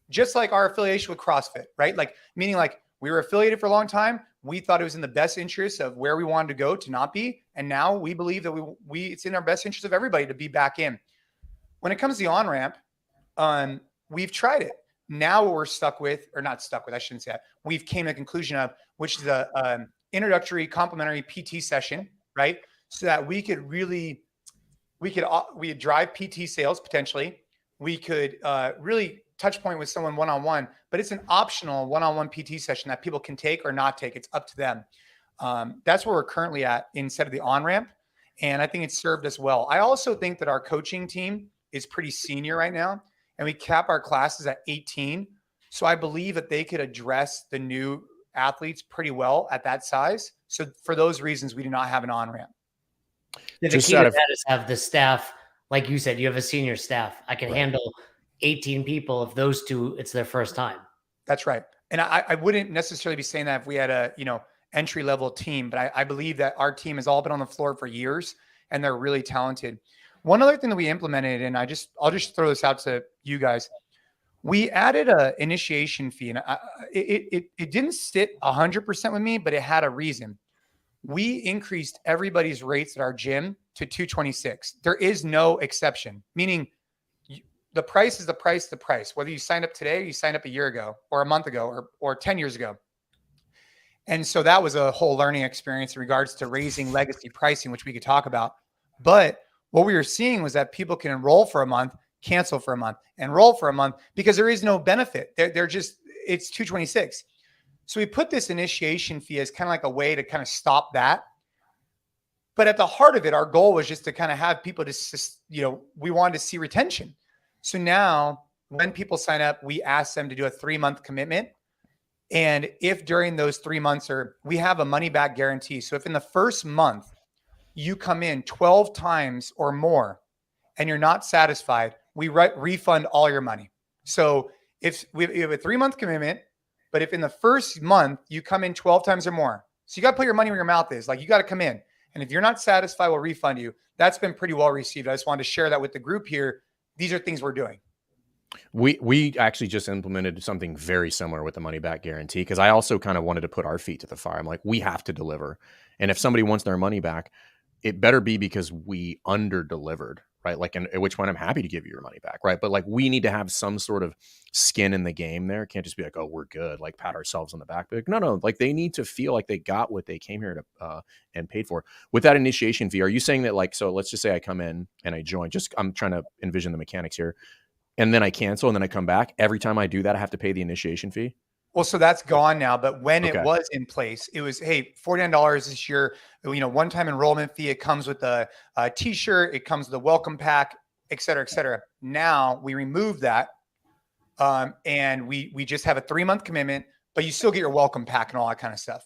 Just like our affiliation with CrossFit, right? Like, meaning like we were affiliated for a long time. We thought it was in the best interest of where we wanted to go to not be. And now we believe that it's in our best interest of everybody to be back in. When it comes to the on-ramp, we've tried it. Now what we're stuck with, or not stuck with, I shouldn't say that. We've came to the conclusion of, which is a introductory complimentary PT session, right? So that we could drive PT sales potentially. We could really touch point with someone one-on-one, but it's an optional one-on-one PT session that people can take or not take. It's up to them. That's where we're currently at instead of the on-ramp. And I think it's served us well. I also think that our coaching team is pretty senior right now, and we cap our classes at 18. So I believe that they could address the new athletes pretty well at that size. So for those reasons, we do not have an on-ramp. The key to that is have the staff, like you said, you have a senior staff. I can handle 18 people if those two, it's their first time. That's right. And I wouldn't necessarily be saying that if we had a, entry level team, but I believe that our team has all been on the floor for years and they're really talented. One other thing that we implemented, and I'll just throw this out to you guys. We added an initiation fee, and it didn't sit 100% with me, but it had a reason. We increased everybody's rates at our gym to $226. There is no exception, meaning the price is the price, whether you signed up today, or you signed up a year ago or a month ago or 10 years ago. And so that was a whole learning experience in regards to raising legacy pricing, which we could talk about. But what we were seeing was that people can enroll for a month, cancel for a month, enroll for a month because there is no benefit. It's $226. So we put this initiation fee as kind of like a way to kind of stop that. But at the heart of it, our goal was just to kind of have people we wanted to see retention. So now when people sign up, we ask them to do a 3-month commitment. And if during those 3 months we have a money back guarantee. So if in the first month you come in 12 times or more and you're not satisfied, we refund all your money. So if we have a 3-month commitment, but if in the first month you come in 12 times or more, so you got to put your money where your mouth is. Like, you got to come in. And if you're not satisfied, we'll refund you. That's been pretty well received. I just wanted to share that with the group here. These are things we're doing. We actually just implemented something very similar with the money back guarantee, because I also kind of wanted to put our feet to the fire. I'm like, we have to deliver. And if somebody wants their money back, it better be because we under delivered, right? Like, at which point I'm happy to give you your money back, right? But like, we need to have some sort of skin in the game there. It can't just be like, oh, we're good, like pat ourselves on the back. But like, no, like they need to feel like they got what they came here to and paid for. With that initiation fee, are you saying that, like, so let's just say I come in and I join, I'm trying to envision the mechanics here, and then I cancel and then I come back. Every time I do that, I have to pay the initiation fee? Well, so that's gone now, but when it was in place, it was, hey, $49 this year, one-time enrollment fee. It comes with a t-shirt, it comes with a welcome pack, et cetera, et cetera. Now we remove that. And we just have a 3-month commitment, but you still get your welcome pack and all that kind of stuff.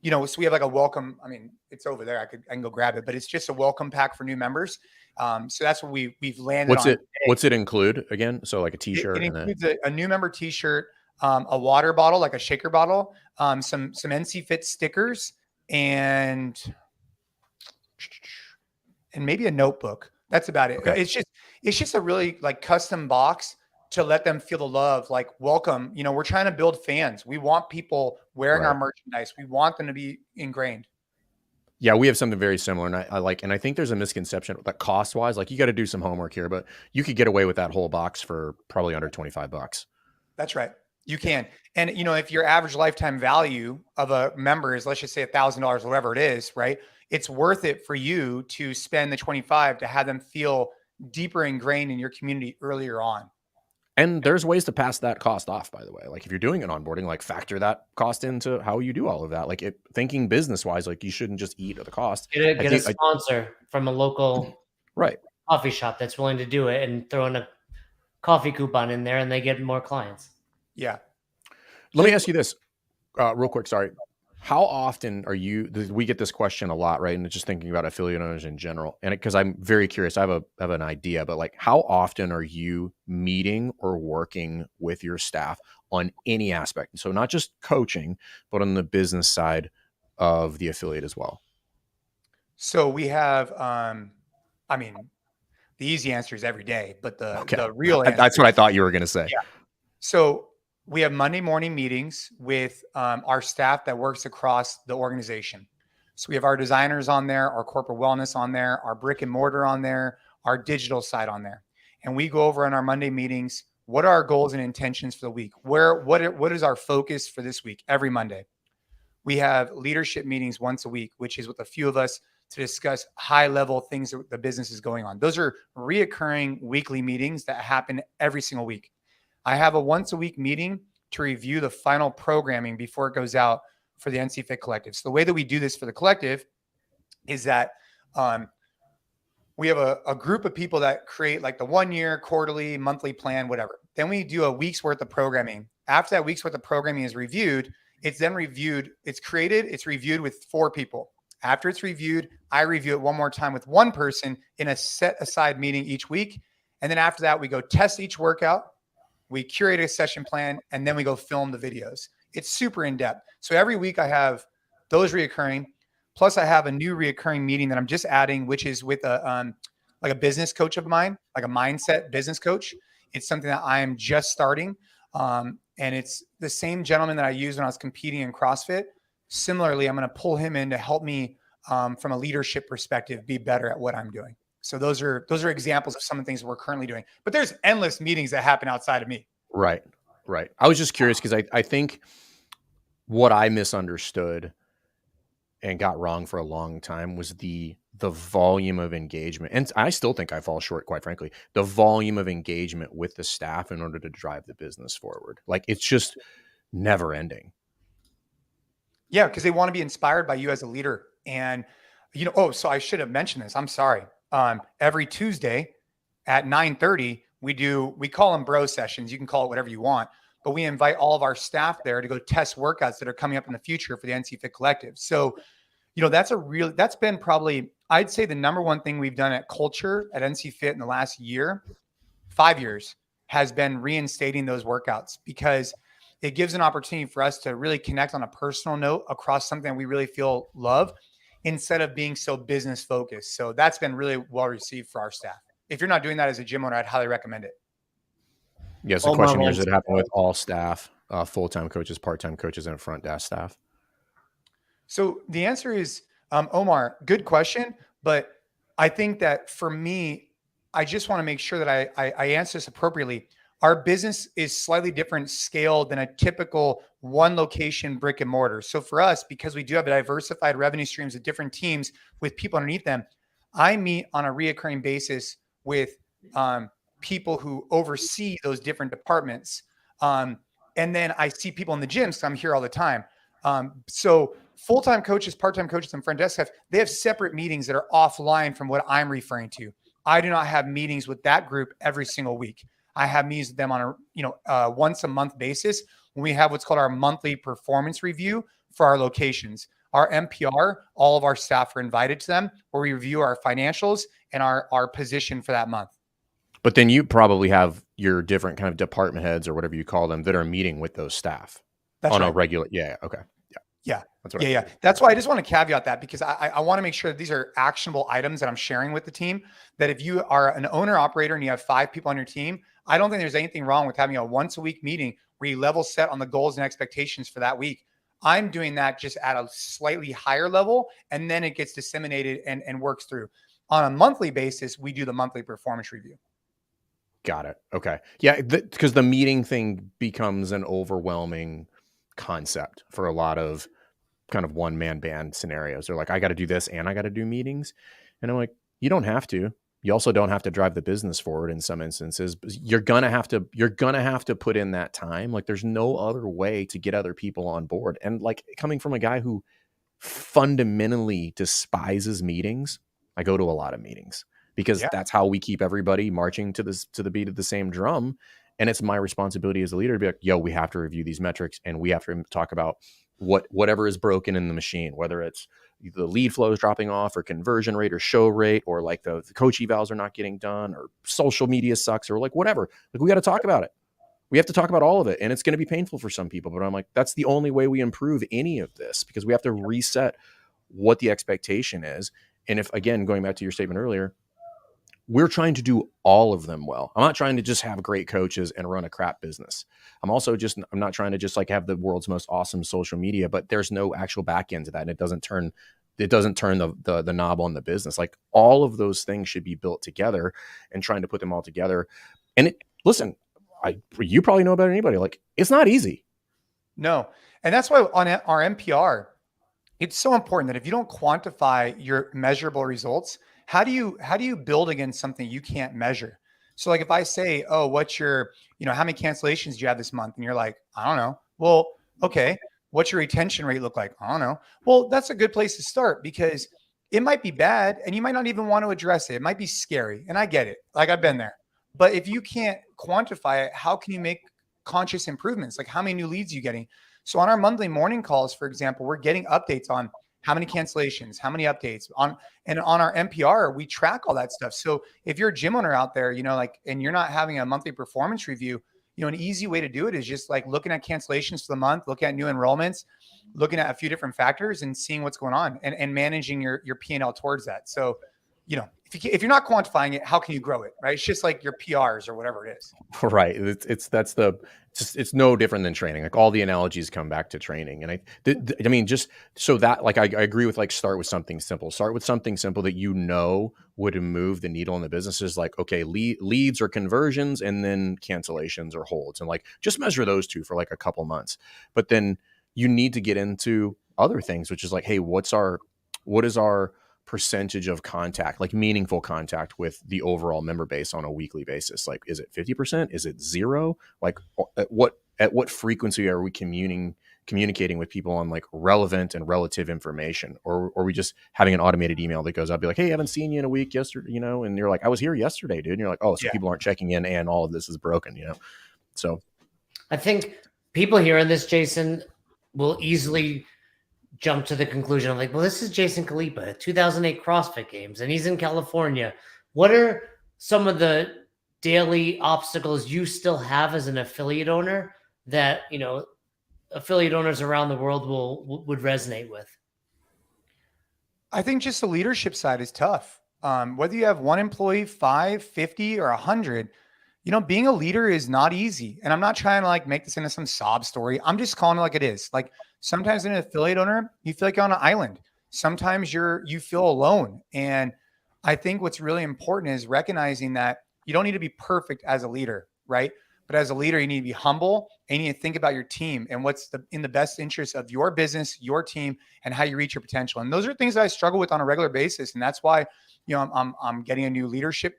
so we have like a welcome. I mean, it's over there. I can go grab it, but it's just a welcome pack for new members. So that's what we've landed What's on. it? What's it include again? So like a T-shirt It and includes a new member T-shirt, a water bottle, like a shaker bottle, some NC Fit stickers, and maybe a notebook. That's about it. Okay. It's just a really like custom box to let them feel the love, like welcome. We're trying to build fans. We want people wearing our merchandise. We want them to be ingrained. Yeah, we have something very similar, and I think there's a misconception that cost-wise, like you got to do some homework here, but you could get away with that whole box for probably under $25. That's right. You can. And, if your average lifetime value of a member is, let's just say $1,000, whatever it is, right? It's worth it for you to spend the 25 to have them feel deeper ingrained in your community earlier on. And there's ways to pass that cost off, by the way. Like if you're doing an onboarding, like factor that cost into how you do all of that. Like thinking business-wise, like you shouldn't just eat at the cost. Get a sponsor from a local coffee shop that's willing to do it and throw in a coffee coupon in there and they get more clients. Yeah. Let me ask you this real quick. Sorry. How often we get this question a lot, right? And just thinking about affiliate owners in general. And because I'm very curious, I have an idea, but like how often are you meeting or working with your staff on any aspect? So not just coaching, but on the business side of the affiliate as well. So we have, the easy answer is every day, but the real answer. That's what I thought you were going to say. Yeah. So we have Monday morning meetings with our staff that works across the organization. So we have our designers on there, our corporate wellness on there, our brick and mortar on there, our digital side on there. And we go over in our Monday meetings, what are our goals and intentions for the week? What is our focus for this week every Monday? We have leadership meetings once a week, which is with a few of us to discuss high level things that the business is going on. Those are reoccurring weekly meetings that happen every single week. I have a once a week meeting to review the final programming before it goes out for the NC Fit Collective. So the way that we do this for the collective is that we have a group of people that create like the 1 year, quarterly, monthly plan, whatever. Then we do a week's worth of programming. After that week's worth of programming is reviewed, it's then reviewed, it's created, it's reviewed with 4 people. After it's reviewed, I review it one more time with one person in a set aside meeting each week. And then after that, we go test each workout. We curate a session plan, and then we go film the videos. It's super in-depth. So every week I have those reoccurring. Plus I have a new reoccurring meeting that I'm just adding, which is with a business coach of mine, like a mindset business coach. It's something that I am just starting. And it's the same gentleman that I used when I was competing in CrossFit. Similarly, I'm going to pull him in to help me from a leadership perspective, be better at what I'm doing. So those are examples of some of the things we're currently doing, but there's endless meetings that happen outside of me. Right. I was just curious because I think what I misunderstood and got wrong for a long time was the volume of engagement. And I still think I fall short, quite frankly, the volume of engagement with the staff in order to drive the business forward. Like it's just never ending. Yeah. Cause they want to be inspired by you as a leader. And so I should have mentioned this. I'm sorry. Every Tuesday at 9:30, we call them bro sessions. You can call it whatever you want, but we invite all of our staff there to go test workouts that are coming up in the future for the NC Fit Collective. So, that's been probably, I'd say the number one thing we've done at culture at NC Fit in the last 5 years has been reinstating those workouts because it gives an opportunity for us to really connect on a personal note across something we really feel love, instead of being so business focused. So that's been really well received for our staff. If you're not doing that as a gym owner, I'd highly recommend it. Yes. The question here is, does it happen with all staff, full-time coaches, part-time coaches, and front desk staff? So the answer is, Omar, good question. But I think that for me, I just want to make sure that I answer this appropriately. Our business is slightly different scale than a typical one location brick and mortar. So for us, because we do have a diversified revenue streams of different teams with people underneath them, I meet on a reoccurring basis with people who oversee those different departments. And then I see people in the gyms because I'm here all the time. So full-time coaches, part-time coaches, and front desk staff, they have separate meetings that are offline from what I'm referring to. I do not have meetings with that group every single week. I have meetings with them on a once a month basis when we have what's called our monthly performance review for our locations. Our MPR, all of our staff are invited to them, where we review our financials and our position for that month. But then you probably have your different kind of department heads or whatever you call them that are meeting with those staff That's on right. a regular. Yeah. Okay. Yeah. That's what Yeah. That's why I just want to caveat that, because I want to make sure that these are actionable items that I'm sharing with the team, that if you are an owner operator and you have 5 people on your team, I don't think there's anything wrong with having a once a week meeting where you level set on the goals and expectations for that week. I'm doing that just at a slightly higher level, and then it gets disseminated and works through. On a monthly basis, we do the monthly performance review. Got it. Okay. Yeah. Because the meeting thing becomes an overwhelming concept for a lot of kind of one man band scenarios. They're like, I got to do this and I got to do meetings. And I'm like, you don't have to. You also don't have to drive the business forward in some instances. But you're going to have to put in that time. Like, there's no other way to get other people on board. And like, coming from a guy who fundamentally despises meetings, I go to a lot of meetings because that's how we keep everybody marching to the beat of the same drum. And it's my responsibility as a leader to be like, yo, we have to review these metrics and we have to talk about whatever is broken in the machine, whether it's the lead flow is dropping off or conversion rate or show rate, or like the coach evals are not getting done, or social media sucks, or like whatever. Like, we got to talk about it. We have to talk about all of it. And it's going to be painful for some people, but I'm like, that's the only way we improve any of this, because we have to reset what the expectation is. And if, again, going back to your statement earlier, we're trying to do all of them well. I'm not trying to just have great coaches and run a crap business. I'm not trying to just like have the world's most awesome social media, but there's no actual back end to that. And it doesn't turn the knob on the business. Like, all of those things should be built together, and trying to put them all together. And you probably know about anybody. Like, it's not easy. No. And that's why on our MPR, it's so important that if you don't quantify your measurable results, how do you build against something you can't measure? So like, if I say, oh, what's your, how many cancellations do you have this month? And you're like, I don't know. Well, okay. What's your retention rate look like? I don't know. Well, that's a good place to start, because it might be bad and you might not even want to address it. It might be scary. And I get it. Like, I've been there. But if you can't quantify it, how can you make conscious improvements? Like, how many new leads are you getting? So on our monthly morning calls, for example, we're getting updates on how many cancellations, how many updates on our MPR, we track all that stuff. So if you're a gym owner out there, and you're not having a monthly performance review, an easy way to do it is just like looking at cancellations for the month, looking at new enrollments, looking at a few different factors and seeing what's going on, and managing your P&L towards that. So, if you're not quantifying it, how can you grow it? Right. It's just like your PRs or whatever it is. Right. It's no different than training. Like, all the analogies come back to training. And I mean, just so that, like, I agree with, like, start with something simple. Start with something simple that would move the needle in the business. Is like, okay, leads or conversions, and then cancellations or holds, and like, just measure those two for like a couple months. But then you need to get into other things, which is like, hey, what is our percentage of contact, like meaningful contact with the overall member base on a weekly basis? Like, is it 50%? Is it 0? Like, at what frequency are we communicating with people on like relevant and relative information? Or are we just having an automated email that goes out, be like, hey, I haven't seen you in a week yesterday, and you're like, I was here yesterday, dude. And you're like, oh, so people aren't checking in, and all of this is broken, So I think people hearing this, Jason, will easily jump to the conclusion of like, well, this is Jason Khalipa, 2008 CrossFit Games, and he's in California. What are some of the daily obstacles you still have as an affiliate owner that, affiliate owners around the world would resonate with? I think just the leadership side is tough. Whether you have 1 employee, 5, 50, or 100, being a leader is not easy. And I'm not trying to like make this into some sob story. I'm just calling it like it is. Like, sometimes in an affiliate owner, you feel like you're on an island. Sometimes you feel alone. And I think what's really important is recognizing that you don't need to be perfect as a leader, right? But as a leader, you need to be humble, and you need to think about your team and what's in the best interest of your business, your team, and how you reach your potential. And those are things that I struggle with on a regular basis. And that's why, I'm getting a new leadership.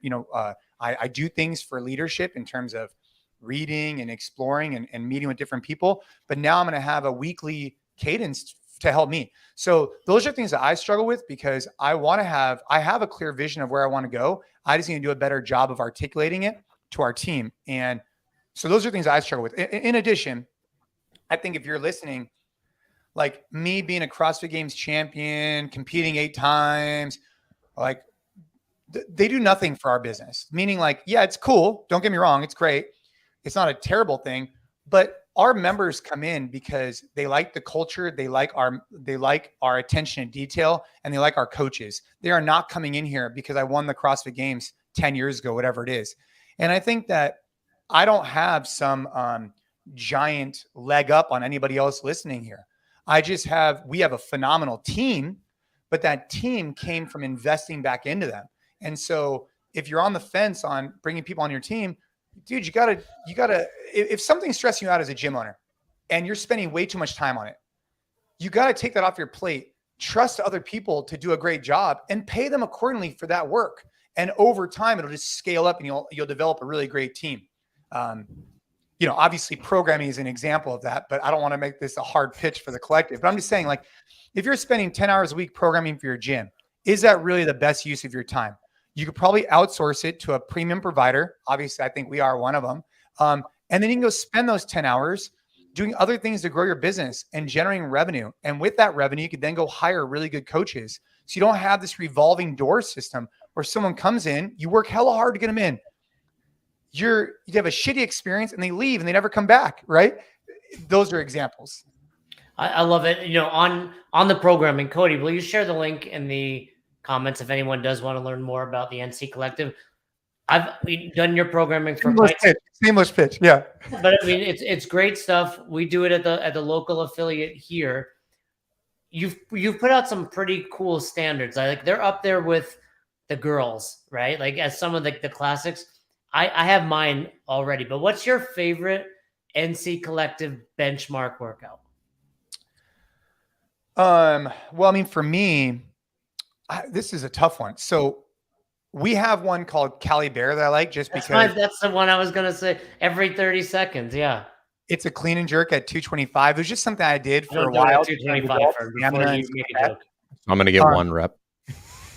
I do things for leadership in terms of reading and exploring and meeting with different people. But now I'm going to have a weekly cadence to help me. So those are things that I struggle with, because I have a clear vision of where I want to go. I just need to do a better job of articulating it to our team. And so those are things I struggle with. In addition, I think if you're listening, like me being a CrossFit Games champion, competing 8 times, like they do nothing for our business. Meaning like, yeah, it's cool. Don't get me wrong. It's great. It's not a terrible thing, but our members come in because they like the culture. They like our attention to detail, and they like our coaches. They are not coming in here because I won the CrossFit Games 10 years ago, whatever it is. And I think that I don't have some giant leg up on anybody else listening here. We have a phenomenal team, but that team came from investing back into them. And so if you're on the fence on bringing people on your team, dude, you gotta, if something's stressing you out as a gym owner and you're spending way too much time on it, you got to take that off your plate, trust other people to do a great job and pay them accordingly for that work. And over time, it'll just scale up and you'll develop a really great team. Obviously programming is an example of that, but I don't want to make this a hard pitch for the collective, but I'm just saying, like, if you're spending 10 hours a week programming for your gym, is that really the best use of your time? You could probably outsource it to a premium provider. Obviously, I think we are one of them. And then you can go spend those 10 hours doing other things to grow your business and generating revenue. And with that revenue, you could then go hire really good coaches. So you don't have this revolving door system where someone comes in, you work hella hard to get them in. You have a shitty experience and they leave and they never come back, right? Those are examples. I love it. On the programming, Cody, will you share the link in the comments if anyone does want to learn more about the NC Collective? I've done your programming for seamless pitch. Yeah. But I mean, it's great stuff. We do it at the local affiliate here. You've put out some pretty cool standards. They're up there with the girls, right? Like as some of the classics. I have mine already, but what's your favorite NC Collective benchmark workout? Well, I mean, for me, this is a tough one. So we have one called Khalipa that I like just because that's the one I was going to say every 30 seconds. Yeah. It's a clean and jerk at 225. It was just something I did for a while. 225 before you make a joke. I'm going to get one rep.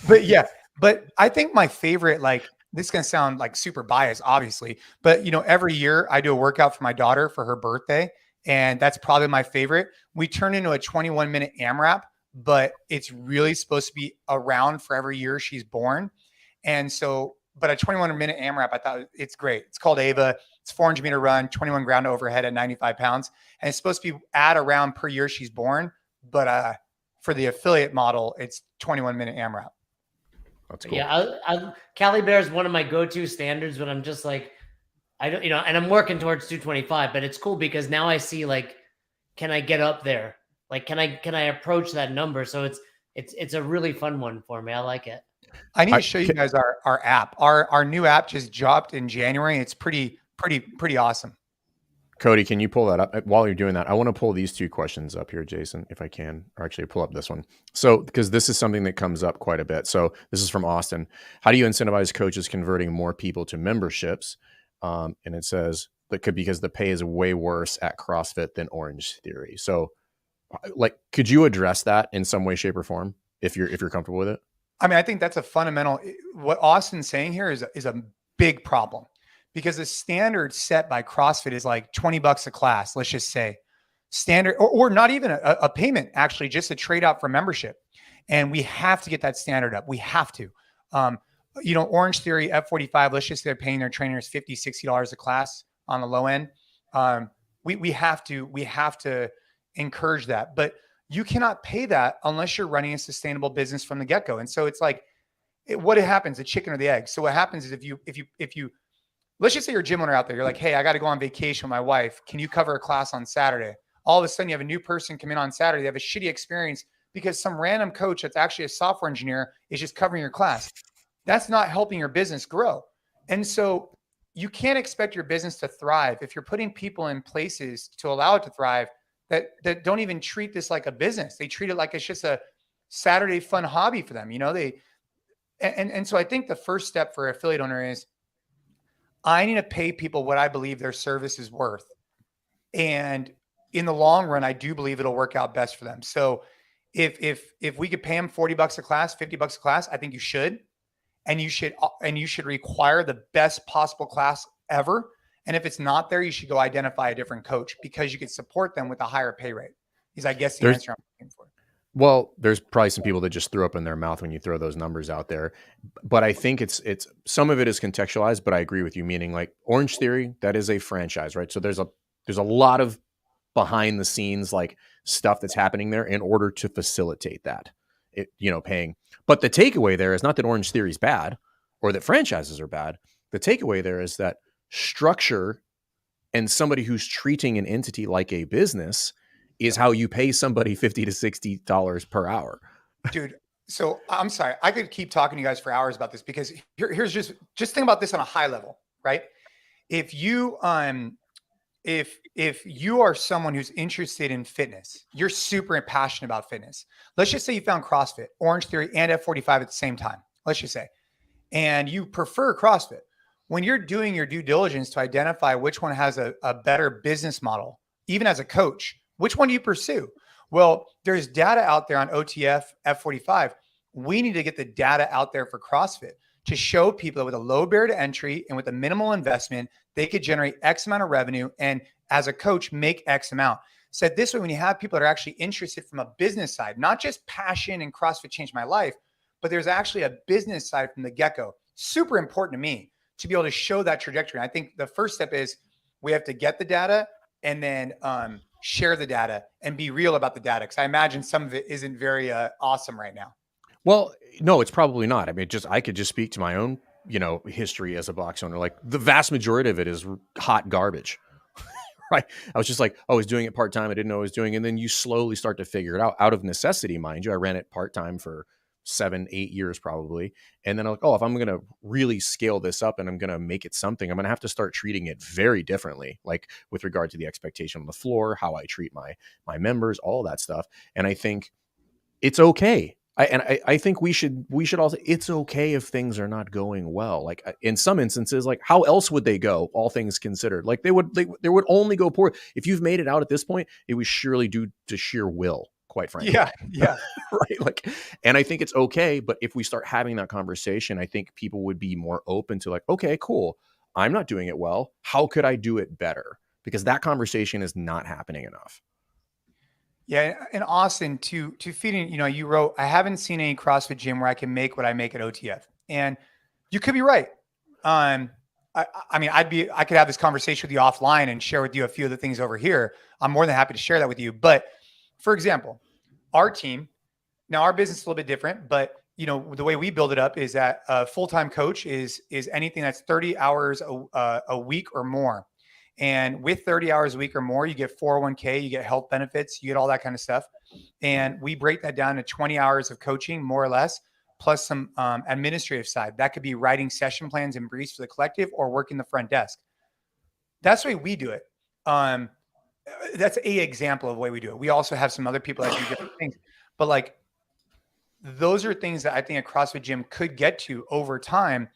But I think my favorite, like, this is going to sound like super biased, obviously, but every year I do a workout for my daughter for her birthday. And that's probably my favorite. We turn into a 21-minute AMRAP, but it's really supposed to be around for every year she's born. And so, but a 21-minute AMRAP, I thought it's great. It's called AVA. It's 400-meter run, 21 ground overhead at 95 pounds. And it's supposed to be at around per year she's born. But for the affiliate model, it's 21-minute AMRAP. That's cool. Yeah, Cali Bear is one of my go-to standards, but I'm just like, I don't, and I'm working towards 225, but it's cool because now I see, like, can I get up there? Like, can I approach that number? So it's a really fun one for me. I like it. I need to show you guys our app. Our new app just dropped in January. It's pretty awesome. Cody, can you pull that up? While you're doing that, I want to pull these two questions up here, Jason, if I can, or actually pull up this one. So, because this is something that comes up quite a bit. So this is from Austin. How do you incentivize coaches converting more people to memberships? And it says because the pay is way worse at CrossFit than Orange Theory. So, like, could you address that in some way, shape, or form if you're comfortable with it? I mean, I think that's a fundamental. What Austin's saying here is a big problem. Because the standard set by CrossFit is like $20 a class, let's just say standard, or not even a payment, actually, just a trade out for membership. And we have to get that standard up. We have to. Orange Theory, F45, let's just say they're paying their trainers $50, $60 a class on the low end. We have to encourage that. But you cannot pay that unless you're running a sustainable business from the get-go. And so it's like, what happens, the chicken or the egg? So what happens is if you let's just say you're a gym owner out there. You're like, hey, I got to go on vacation with my wife. Can you cover a class on Saturday? All of a sudden you have a new person come in on Saturday. They have a shitty experience because some random coach that's actually a software engineer is just covering your class. That's not helping your business grow. And so you can't expect your business to thrive if you're putting people in places to allow it to thrive that don't even treat this like a business. They treat it like it's just a Saturday fun hobby for them. And so I think the first step for an affiliate owner is, I need to pay people what I believe their service is worth. And in the long run, I do believe it'll work out best for them. So if we could pay them $40 a class, $50 a class, I think you should. And you should require the best possible class ever. And if it's not there, you should go identify a different coach because you could support them with a higher pay rate. Is I guess the There's answer I'm looking for. Well, there's probably some people that just threw up in their mouth when you throw those numbers out there. But I think it's some of it is contextualized, but I agree with you, meaning like Orange Theory, that is a franchise, right? So there's a lot of behind the scenes like stuff that's happening there in order to facilitate that. Paying. But the takeaway there is not that Orange Theory is bad or that franchises are bad. The takeaway there is that structure and somebody who's treating an entity like a business is how you pay somebody $50 to $60 per hour. Dude, so I'm sorry. I could keep talking to you guys for hours about this because here's just think about this on a high level, right? If you if you are someone who's interested in fitness, you're super passionate about fitness. Let's just say you found CrossFit, Orange Theory, and F45 at the same time. Let's just say, and you prefer CrossFit. When you're doing your due diligence to identify which one has a better business model, even as a coach, which one do you pursue? Well, there's data out there on OTF, F45. We need to get the data out there for CrossFit to show people that with a low barrier to entry and with a minimal investment, they could generate X amount of revenue and as a coach, make X amount. Said this way, when you have people that are actually interested from a business side, not just passion and CrossFit changed my life, but there's actually a business side from the get-go. Super important to me to be able to show that trajectory. And I think the first step is we have to get the data and then share the data and be real about the data. Because I imagine some of it isn't very awesome right now. Well, no, it's probably not. I mean, I could just speak to my own, history as a box owner. Like the vast majority of it is hot garbage, right? I was just like, I was doing it part-time. I didn't know what I was doing. And then you slowly start to figure it out of necessity, mind you. I ran it part-time for 7-8 years probably. And then I'm like, if I'm going to really scale this up and I'm going to make it something, I'm going to have to start treating it very differently, like with regard to the expectation on the floor, how I treat my members, all that stuff. And I think it's okay. I think we should also, it's okay if things are not going well. Like in some instances, like how else would they go, all things considered? Like they would only go poor. If you've made it out at this point, it was surely due to sheer will, quite frankly. Yeah. Right. Like, and I think it's okay. But if we start having that conversation, I think people would be more open to like, okay, cool. I'm not doing it well. How could I do it better? Because that conversation is not happening enough. Yeah, and Austin, to feeding, you wrote, I haven't seen any CrossFit gym where I can make what I make at OTF, and you could be right. I mean, I could have this conversation with you offline and share with you a few of the things over here. I'm more than happy to share that with you. But for example, our team, now our business is a little bit different, but the way we build it up is that a full-time coach is anything that's 30 hours a week or more. And with 30 hours a week or more, you get 401k, you get health benefits, you get all that kind of stuff. And we break that down to 20 hours of coaching, more or less, plus some administrative side. That could be writing session plans and briefs for the collective or working the front desk. That's the way we do it. That's a example of the way we do it. We also have some other people that do different things. But like, those are things that I think a CrossFit gym could get to over time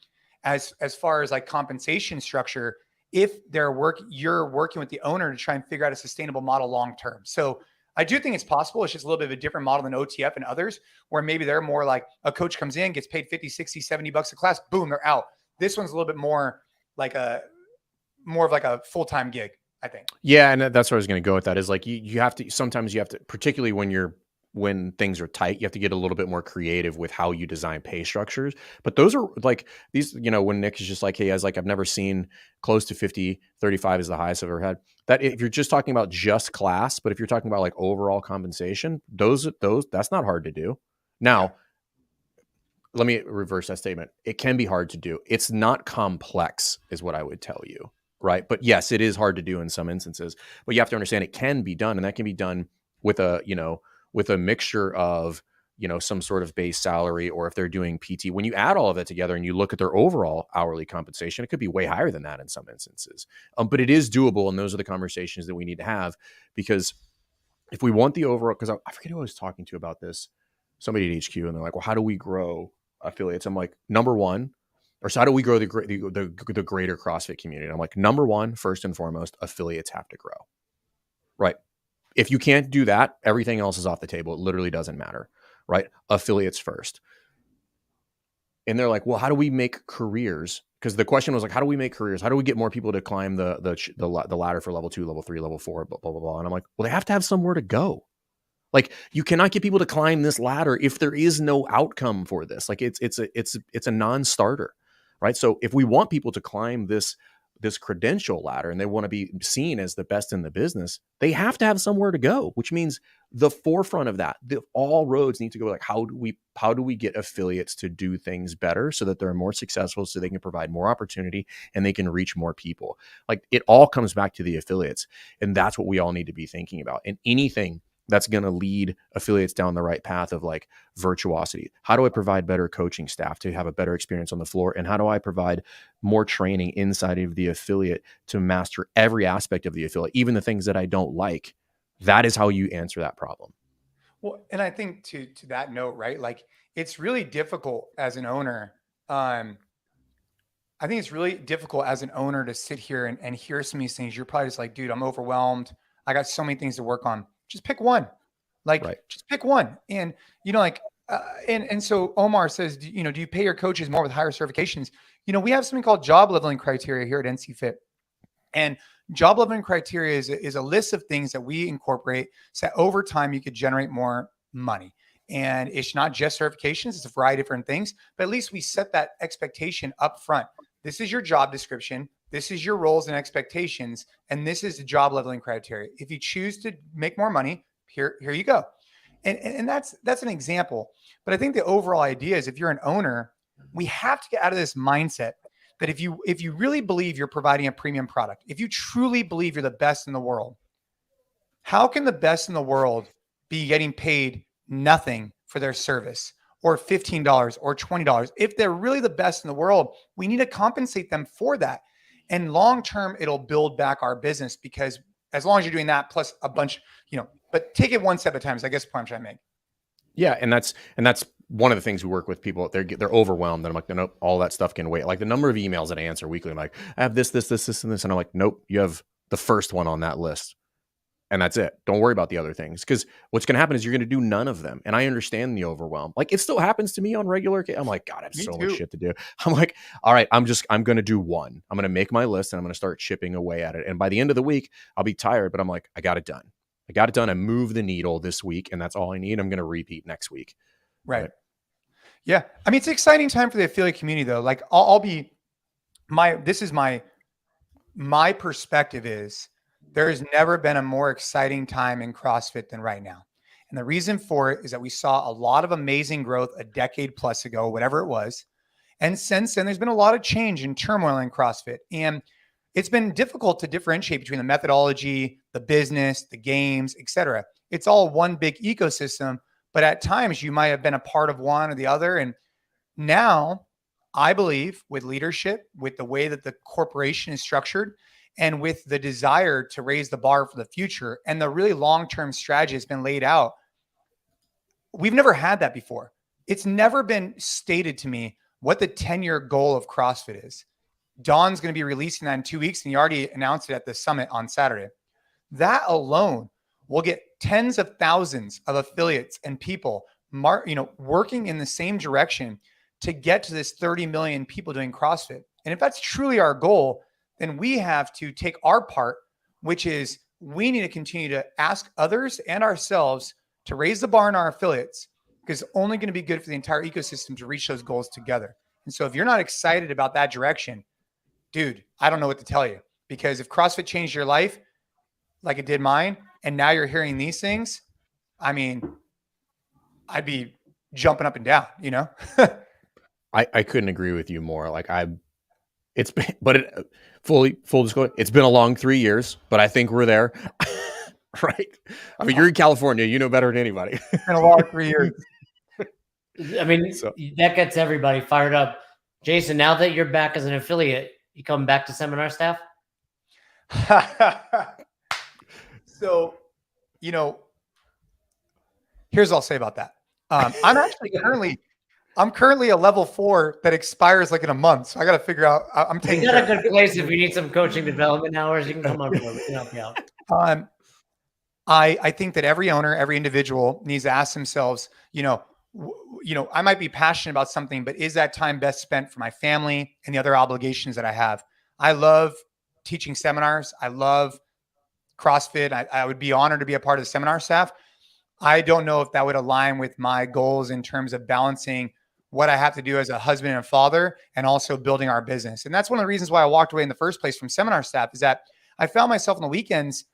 as far as like compensation structure. If you're working with the owner to try and figure out a sustainable model long-term. So I do think it's possible. It's just a little bit of a different model than OTF and others, where maybe they're more like a coach comes in, gets paid 50, 60, 70 bucks a class, boom, they're out. This one's a little bit more of like a full-time gig, I think. Yeah. And that's where I was going to go with that is like, sometimes you have to, particularly when things are tight, you have to get a little bit more creative with how you design pay structures. But those are like these, when Nick is just like, hey, I've never seen close to 50, 35 is the highest I've ever had. That if you're just talking about just class, but if you're talking about like overall compensation, those that's not hard to do. Now, let me reverse that statement. It can be hard to do. It's not complex is what I would tell you. Right. But yes, it is hard to do in some instances, but you have to understand it can be done, and that can be done with a mixture of, some sort of base salary, or if they're doing PT, when you add all of that together and you look at their overall hourly compensation, it could be way higher than that in some instances. But it is doable. And those are the conversations that we need to have, because if we want the overall, because I forget who I was talking to about this, somebody at HQ, and they're like, well, how do we grow affiliates? I'm like, number one, or so how do we grow the greater CrossFit community? And I'm like, number one, first and foremost, affiliates have to grow. Right. If you can't do that, everything else is off the table. It literally doesn't matter, right? Affiliates first. And they're like, well, how do we make careers? Because the question was like, how do we make careers? How do we get more people to climb the ladder for level 2, level 3, level 4, blah, blah, blah, blah. And I'm like, well, they have to have somewhere to go. Like, you cannot get people to climb this ladder if there is no outcome for this. Like, it's a non-starter, right? So if we want people to climb this credential ladder and they want to be seen as the best in the business, they have to have somewhere to go, which means the forefront of that, all roads need to go like, how do we get affiliates to do things better so that they're more successful, so they can provide more opportunity and they can reach more people? Like, it all comes back to the affiliates, and that's what we all need to be thinking about. And anything that's going to lead affiliates down the right path of like virtuosity. How do I provide better coaching staff to have a better experience on the floor? And how do I provide more training inside of the affiliate to master every aspect of the affiliate, even the things that I don't like? That is how you answer that problem. Well, and I think to that note, right? Like, it's really difficult as an owner. I think it's really difficult as an owner to sit here and hear some of these things. You're probably just like, dude, I'm overwhelmed. I got so many things to work on. Just pick one. Like, Right. just pick one. And, like, and so Omar says, do you pay your coaches more with higher certifications? We have something called job leveling criteria here at NC Fit. And job leveling criteria is a list of things that we incorporate so that over time you could generate more money. And it's not just certifications, it's a variety of different things, but at least we set that expectation up front. This is your job description. This is your roles and expectations. And this is the job leveling criteria. If you choose to make more money, here you go. And that's an example. But I think the overall idea is, if you're an owner, we have to get out of this mindset that if you really believe you're providing a premium product, if you truly believe you're the best in the world, how can the best in the world be getting paid nothing for their service, or $15 or $20? If they're really the best in the world, we need to compensate them for that. And long-term, it'll build back our business, because as long as you're doing that, plus a bunch, but take it one step at a time, is I guess the point I'm trying to make. Yeah. And that's one of the things we work with people. They're overwhelmed. And I'm like, no, all that stuff can wait. Like, the number of emails that I answer weekly, I'm like, I have this, and this. And I'm like, nope, you have the first one on that list. And that's it. Don't worry about the other things, because what's going to happen is you're going to do none of them. And I understand the overwhelm. Like, it still happens to me on regular. I'm like, God, I have so much shit to do. I'm like, all right, I'm going to do one. I'm going to make my list and I'm going to start chipping away at it. And by the end of the week, I'll be tired, but I'm like, I got it done. I moved the needle this week, and that's all I need. I'm going to repeat next week. Right. Yeah. I mean, it's an exciting time for the affiliate community, though. Like, this is my perspective is, there has never been a more exciting time in CrossFit than right now. And the reason for it is that we saw a lot of amazing growth a decade plus ago, whatever it was. And since then, there's been a lot of change and turmoil in CrossFit. And it's been difficult to differentiate between the methodology, the business, the games, etc. It's all one big ecosystem, but at times you might have been a part of one or the other. And now, I believe, with leadership, with the way that the corporation is structured, and with the desire to raise the bar for the future, and the really long-term strategy has been laid out, we've never had that before. It's never been stated to me what the 10-year goal of CrossFit is. Don's going to be releasing that in 2 weeks, and he already announced it at the summit on Saturday. That alone will get tens of thousands of affiliates and people, working in the same direction to get to this 30 million people doing CrossFit. And if that's truly our goal, then we have to take our part, which is we need to continue to ask others and ourselves to raise the bar in our affiliates, because it's only going to be good for the entire ecosystem to reach those goals together. And so if you're not excited about that direction, dude, I don't know what to tell you, because if CrossFit changed your life like it did mine, and now you're hearing these things, I mean, I'd be jumping up and down, I couldn't agree with you more. Like, full disclosure, it's been a long 3 years, but I think we're there. Right. I mean, you're in California, you know better than anybody. It's been a long 3 years. I mean, that gets everybody fired up. Jason, now that you're back as an affiliate, you come back to seminar staff? So, here's what I'll say about that. I'm currently a level 4 that expires like in a month. So I got to figure out, I'm taking You got a good place. If you need some coaching development hours, you can come over. We can help you out. I think that every owner, every individual needs to ask themselves, I might be passionate about something, but is that time best spent for my family and the other obligations that I have? I love teaching seminars. I love CrossFit. I would be honored to be a part of the seminar staff. I don't know if that would align with my goals in terms of balancing what I have to do as a husband and father and also building our business. And that's one of the reasons why I walked away in the first place from seminar staff, is that I found myself on the weekends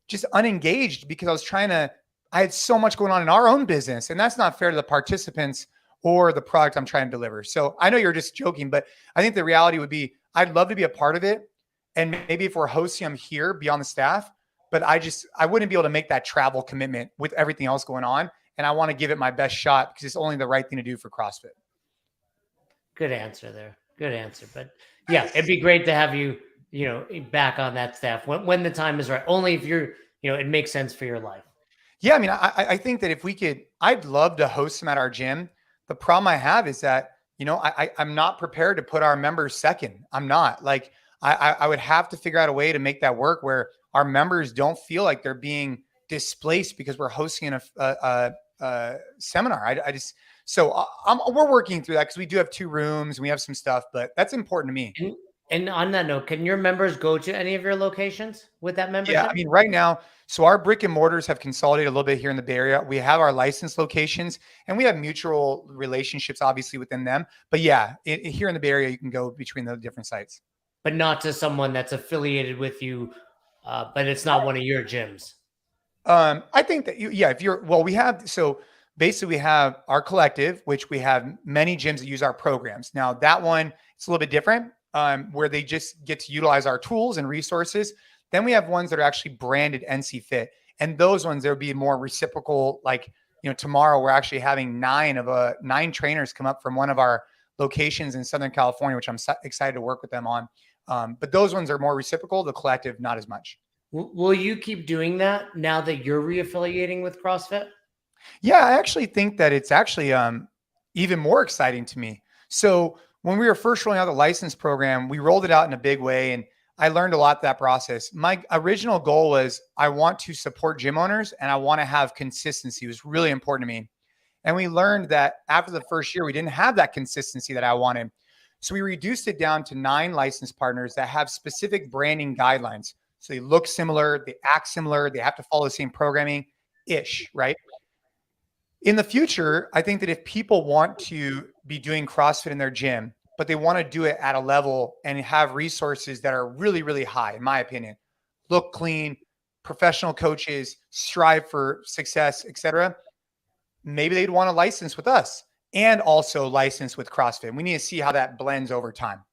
just unengaged because I had so much going on in our own business, and that's not fair to the participants or the product I'm trying to deliver. So I know you're just joking, but I think the reality would be, I'd love to be a part of it. And maybe if we're hosting them here, be on the staff, but I wouldn't be able to make that travel commitment with everything else going on. And I want to give it my best shot because it's only the right thing to do for CrossFit. Good answer there. Good answer. But yeah, it'd be great to have you, back on that staff when the time is right. Only if you're, it makes sense for your life. Yeah. I mean, I think that if we could, I'd love to host them at our gym. The problem I have is that, I'm not prepared to put our members second. I'm not. Like, I would have to figure out a way to make that work where our members don't feel like they're being displaced because we're hosting a seminar. We're working through that because we do have 2 rooms and we have some stuff, but that's important to me. And on that note, can your members go to any of your locations with that membership? Yeah, I mean, right now, so our brick and mortars have consolidated a little bit here in the Bay Area. We have our licensed locations and we have mutual relationships, obviously, within them. But yeah, here in the Bay Area, you can go between the different sites. But not to someone that's affiliated with you, but it's not one of your gyms. I think that we have our collective, which we have many gyms that use our programs. Now that one, it's a little bit different, where they just get to utilize our tools and resources. Then we have ones that are actually branded NC Fit. And those ones, there'll be more reciprocal, like, tomorrow we're actually having 9 trainers come up from one of our locations in Southern California, which I'm excited to work with them on. But those ones are more reciprocal. The collective, not as much. Will you keep doing that now that you're reaffiliating with CrossFit? Yeah, I actually think that it's actually even more exciting to me. So when we were first rolling out the license program, we rolled it out in a big way, and I learned a lot that process. My original goal was I want to support gym owners and I want to have consistency. It was really important to me. And we learned that after the first year, we didn't have that consistency that I wanted. So we reduced it down to 9 licensed partners that have specific branding guidelines. So they look similar, they act similar, they have to follow the same programming-ish, right? In the future, I think that if people want to be doing CrossFit in their gym, but they want to do it at a level and have resources that are really, really high, in my opinion, look clean, professional coaches, strive for success, etc., maybe they'd want to license with us and also license with CrossFit. We need to see how that blends over time.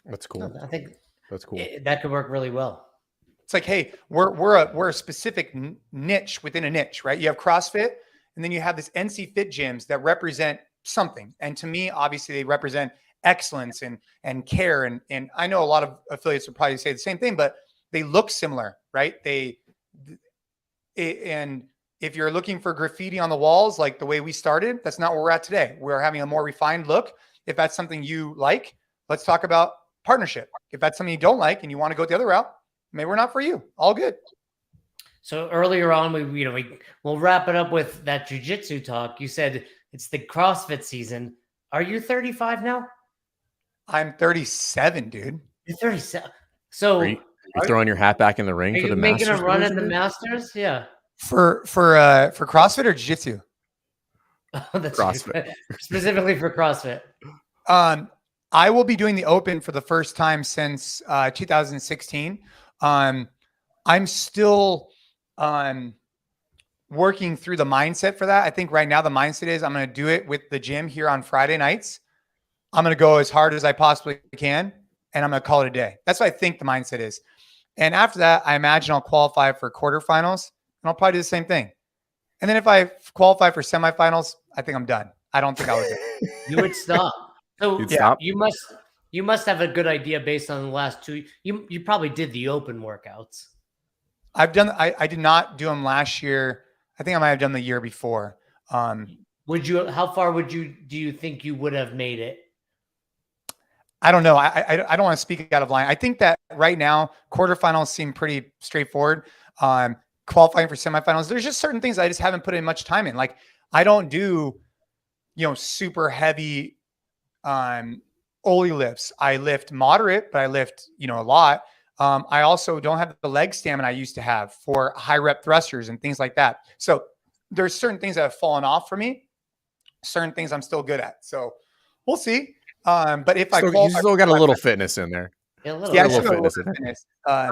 That's cool. I think that's cool. That could work really well. It's like, hey, we're a specific niche within a niche, right? You have CrossFit, and then you have this NC Fit gyms that represent something. And to me, obviously, they represent excellence and care. And I know a lot of affiliates would probably say the same thing, but they look similar, right? And if you're looking for graffiti on the walls, like the way we started, that's not where we're at today. We're having a more refined look. If that's something you like, let's talk about partnership. If that's something you don't like and you want to go the other route, maybe we're not for you. All good. So earlier on, we'll wrap it up with that jiu-jitsu talk. You said it's the CrossFit season. Are you 35 now? I'm 37, dude. You're 37. So are you throwing your hat back in the ring for the Masters? Making a run at the Masters? Yeah. For CrossFit or jiu-jitsu? Oh, that's CrossFit. Specifically for CrossFit. I will be doing the Open for the first time since 2016. I'm still working through the mindset for that. I think right now the mindset is I'm going to do it with the gym here on Friday nights. I'm going to go as hard as I possibly can, and I'm going to call it a day. That's what I think the mindset is. And after that, I imagine I'll qualify for quarterfinals, and I'll probably do the same thing. And then if I qualify for semifinals, I think I'm done. I don't think I would do it. You would stop. So stop? You must have a good idea based on the last 2. You probably did the Open workouts. I did not do them last year. I think I might have done the year before. How far do you think you would have made it? I don't know. I don't want to speak out of line. I think that right now quarterfinals seem pretty straightforward. Qualifying for semifinals, there's just certain things I just haven't put in much time in. Like I don't do, super heavy Ollie lifts. I lift moderate, but I lift, a lot. I also don't have the leg stamina I used to have for high rep thrusters and things like that. So there's certain things that have fallen off for me, certain things I'm still good at. So we'll see. But if I You qualify, still got a little fitness in there. Yeah, a little. yeah, I bit. still got a little fitness in it.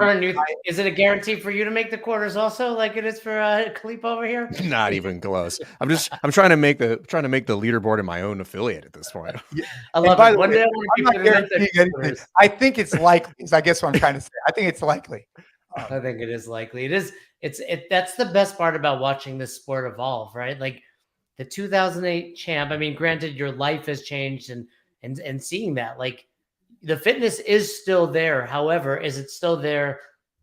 fitness. Is it a guarantee for you to make the quarters also, like it is for Khalipa over here? Not even close. I'm trying to make the leaderboard in my own affiliate at this point. I love by it. the One way, day I want to I'm be not putting out guaranteeing the anything. quarters. I think it's likely. Is I guess what I'm trying to say. I think it's likely. I think it is likely. It is. That's the best part about watching this sport evolve, right? Like the 2008 champ. I mean, granted, your life has changed, and seeing that, like, the fitness is still there. However, is it still there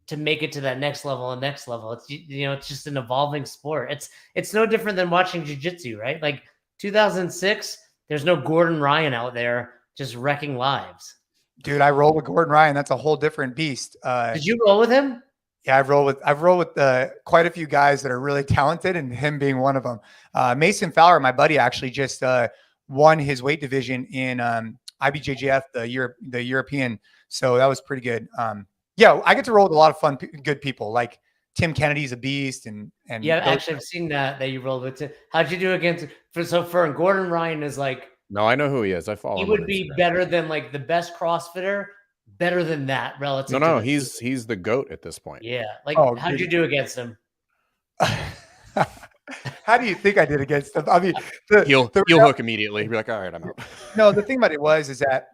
to make it to that next level and next level? It's, it's just an evolving sport. It's no different than watching jiu-jitsu, right? Like 2006, there's no Gordon Ryan out there just wrecking lives. Dude, I roll with Gordon Ryan. That's a whole different beast. Did you roll with him? Yeah, I've rolled with quite a few guys that are really talented, and him being one of them. Mason Fowler, my buddy, actually just won his weight division in IBJJF, the European. So that was pretty good. Yeah, I get to roll with a lot of fun, good people. Like Tim Kennedy's a beast, and yeah, actually, I've seen that you rolled with. How'd you do against for Gordon Ryan is like. No, I know who he is. I follow him. He would be better than like the best CrossFitter. Better than that, relative. No, he's the GOAT at this point. Yeah, like how'd you do against him? How do you think I did against him? I mean, he'll hook immediately. Be like, all right, I'm out. No, the thing about it is that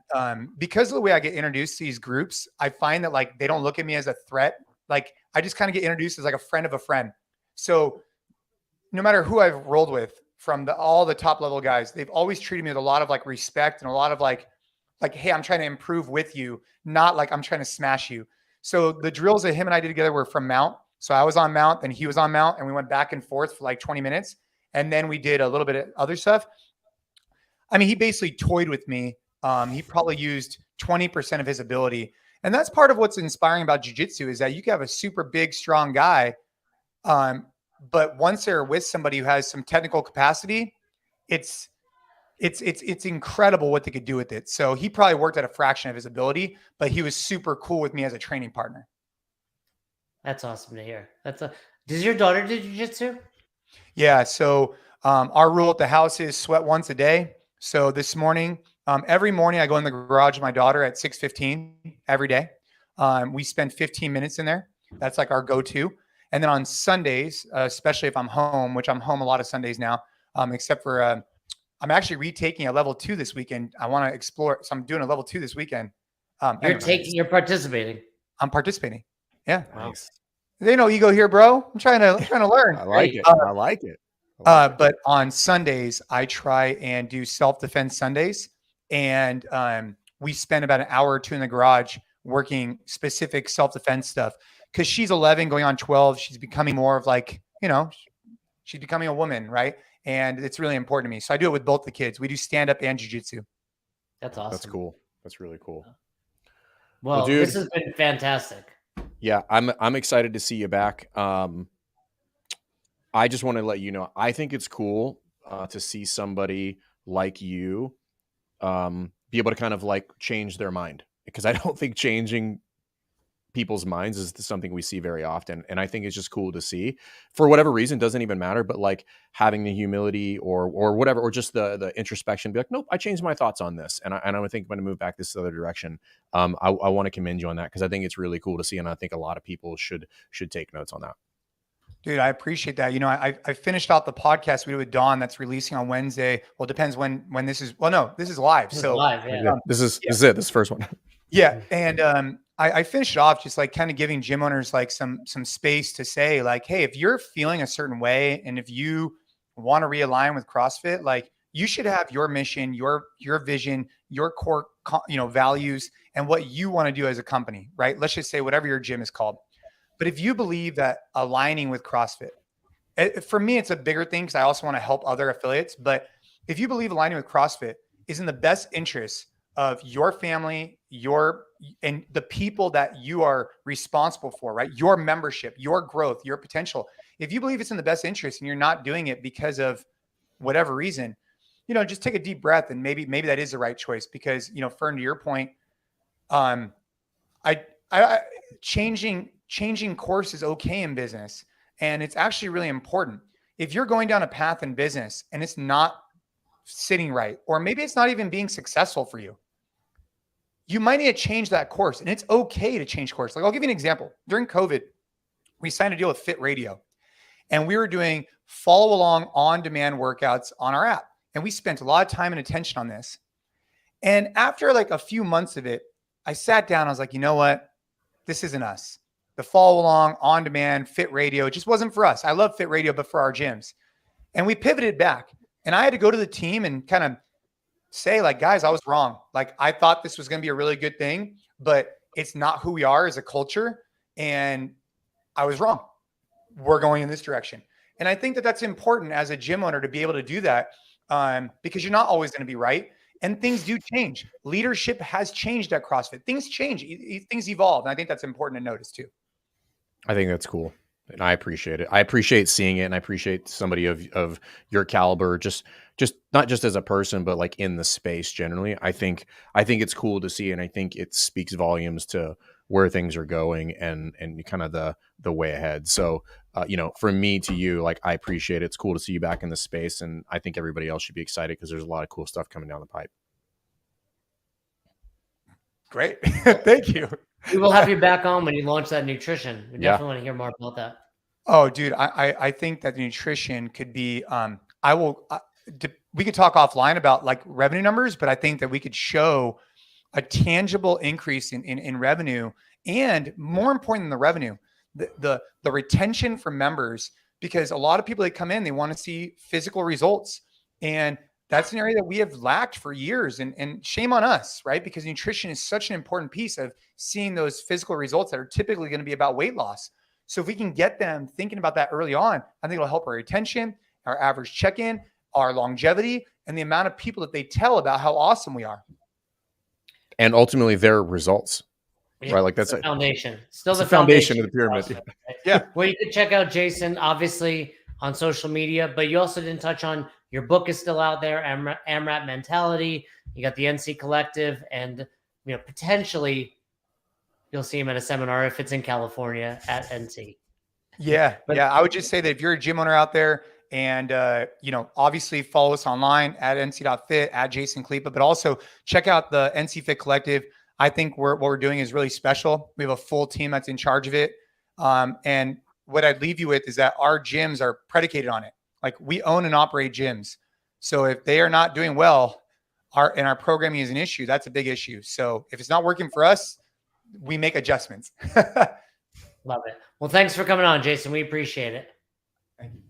because of the way I get introduced to these groups, I find that like they don't look at me as a threat. Like I just kind of get introduced as like a friend of a friend. So no matter who I've rolled with, from all the top level guys, they've always treated me with a lot of like respect and a lot of like, hey, I'm trying to improve with you, not like I'm trying to smash you. So the drills that him and I did together were from mount. So I was on mount, then he was on mount, and we went back and forth for like 20 minutes. And then we did a little bit of other stuff. I mean, he basically toyed with me. He probably used 20% of his ability. And that's part of what's inspiring about jiu-jitsu is that you can have a super big, strong guy. But once they're with somebody who has some technical capacity, it's incredible what they could do with it. So he probably worked at a fraction of his ability, but he was super cool with me as a training partner. That's awesome to hear. Does your daughter do jiu-jitsu? Yeah. So our rule at the house is sweat once a day. So this morning, every morning I go in the garage with my daughter at 6:15 every day. We spend 15 minutes in there. That's like our go-to. And then on Sundays, especially if I'm home, which I'm home a lot of Sundays now, except for I'm actually retaking a level 2 this weekend. I want to explore. So I'm doing a level 2 this weekend. You're participating. I'm participating. Yeah. Nice. There's no ego here, bro. I'm trying to learn. I like it. I like it. But on Sundays, I try and do self-defense Sundays. And we spend about an hour or two in the garage working specific self-defense stuff. Because she's 11 going on 12. She's becoming more of like, she's becoming a woman, right? And it's really important to me. So I do it with both the kids. We do stand-up and jiu-jitsu. That's awesome. That's cool. That's really cool. Well, dude, this has been fantastic. Yeah, I'm excited to see you back. I just want to let you know, I think it's cool to see somebody like you be able to kind of like change their mind, because I don't think changing people's minds is something we see very often. And I think it's just cool to see, for whatever reason, doesn't even matter, but like having the humility or whatever, or just the introspection, be like, nope, I changed my thoughts on this. And I think I'm going to move back this other direction. I want to commend you on that, because I think it's really cool to see. And I think a lot of people should take notes on that. Dude, I appreciate that. I finished out the podcast we did with Dawn that's releasing on Wednesday. Well, it depends when this is. Well, no, this is live. This is live, yeah. This is it. This is the first one. Yeah. And I finished it off just like kind of giving gym owners like some space to say like, hey, if you're feeling a certain way and if you want to realign with CrossFit, like you should have your mission, your vision, your core, values, and what you want to do as a company, right? Let's just say whatever your gym is called. But if you believe that aligning with CrossFit, for me, it's a bigger thing because I also want to help other affiliates. But if you believe aligning with CrossFit is in the best interest of your family, and the people that you are responsible for, right? Your membership, your growth, your potential. If you believe it's in the best interest and you're not doing it because of whatever reason, just take a deep breath and maybe that is the right choice. Because, Fern, to your point, changing course is okay in business, and it's actually really important. If you're going down a path in business and it's not sitting right, or maybe it's not even being successful for you, you might need to change that course, and it's okay to change course. Like, I'll give you an example. During COVID, we signed a deal with Fit Radio, and we were doing follow along on demand workouts on our app. And we spent a lot of time and attention on this. And after like a few months of it, I sat down, I was like, you know what? This isn't us. The follow along on demand Fit Radio, it just wasn't for us. I love Fit Radio, but for our gyms. And we pivoted back, and I had to go to the team and kind of say, like, guys, I was wrong. Like, I thought this was going to be a really good thing, but it's not who we are as a culture. And I was wrong. We're going in this direction. And I think that that's important as a gym owner to be able to do that, because you're not always going to be right. And things do change. Leadership has changed at CrossFit. Things change, things evolve. And I think that's important to notice too. I think that's cool. And I appreciate it. I appreciate seeing it. And I appreciate somebody of your caliber, just not just as a person, but like in the space generally. I think it's cool to see. And I think it speaks volumes to where things are going and kind of the way ahead. So, from me to you, like, I appreciate it. It's cool to see you back in the space. And I think everybody else should be excited because there's a lot of cool stuff coming down the pipe. Great. Thank you. We will have you back on when you launch that nutrition. We definitely want to hear more about that. Oh, dude, I think that the nutrition could be, we could talk offline about like revenue numbers, but I think that we could show a tangible increase in revenue, and more important than the revenue, the retention from members, because a lot of people that come in, they want to see physical results. And that's an area that we have lacked for years, and shame on us, right? Because nutrition is such an important piece of seeing those physical results that are typically going to be about weight loss. So if we can get them thinking about that early on, I think it'll help our retention, our average check-in, our longevity, and the amount of people that they tell about how awesome we are. And ultimately their results, right? Like that's the foundation. Still the foundation of the pyramid. CrossFit, right? Yeah. Well, you can check out Jason, obviously, on social media, but you also didn't touch on your book is still out there, AMRAP Mentality. You got the NC Collective, and potentially you'll see him at a seminar if it's in California at NC. Yeah. I would just say that if you're a gym owner out there and, obviously follow us online at nc.fit, at Jason Khalipa, but also check out the NC Fit Collective. I think what we're doing is really special. We have a full team that's in charge of it. And what I'd leave you with is that our gyms are predicated on it. Like, we own and operate gyms. So if they are not doing well, our programming is an issue. That's a big issue. So if it's not working for us, we make adjustments. Love it. Well, thanks for coming on, Jason. We appreciate it. Thank you.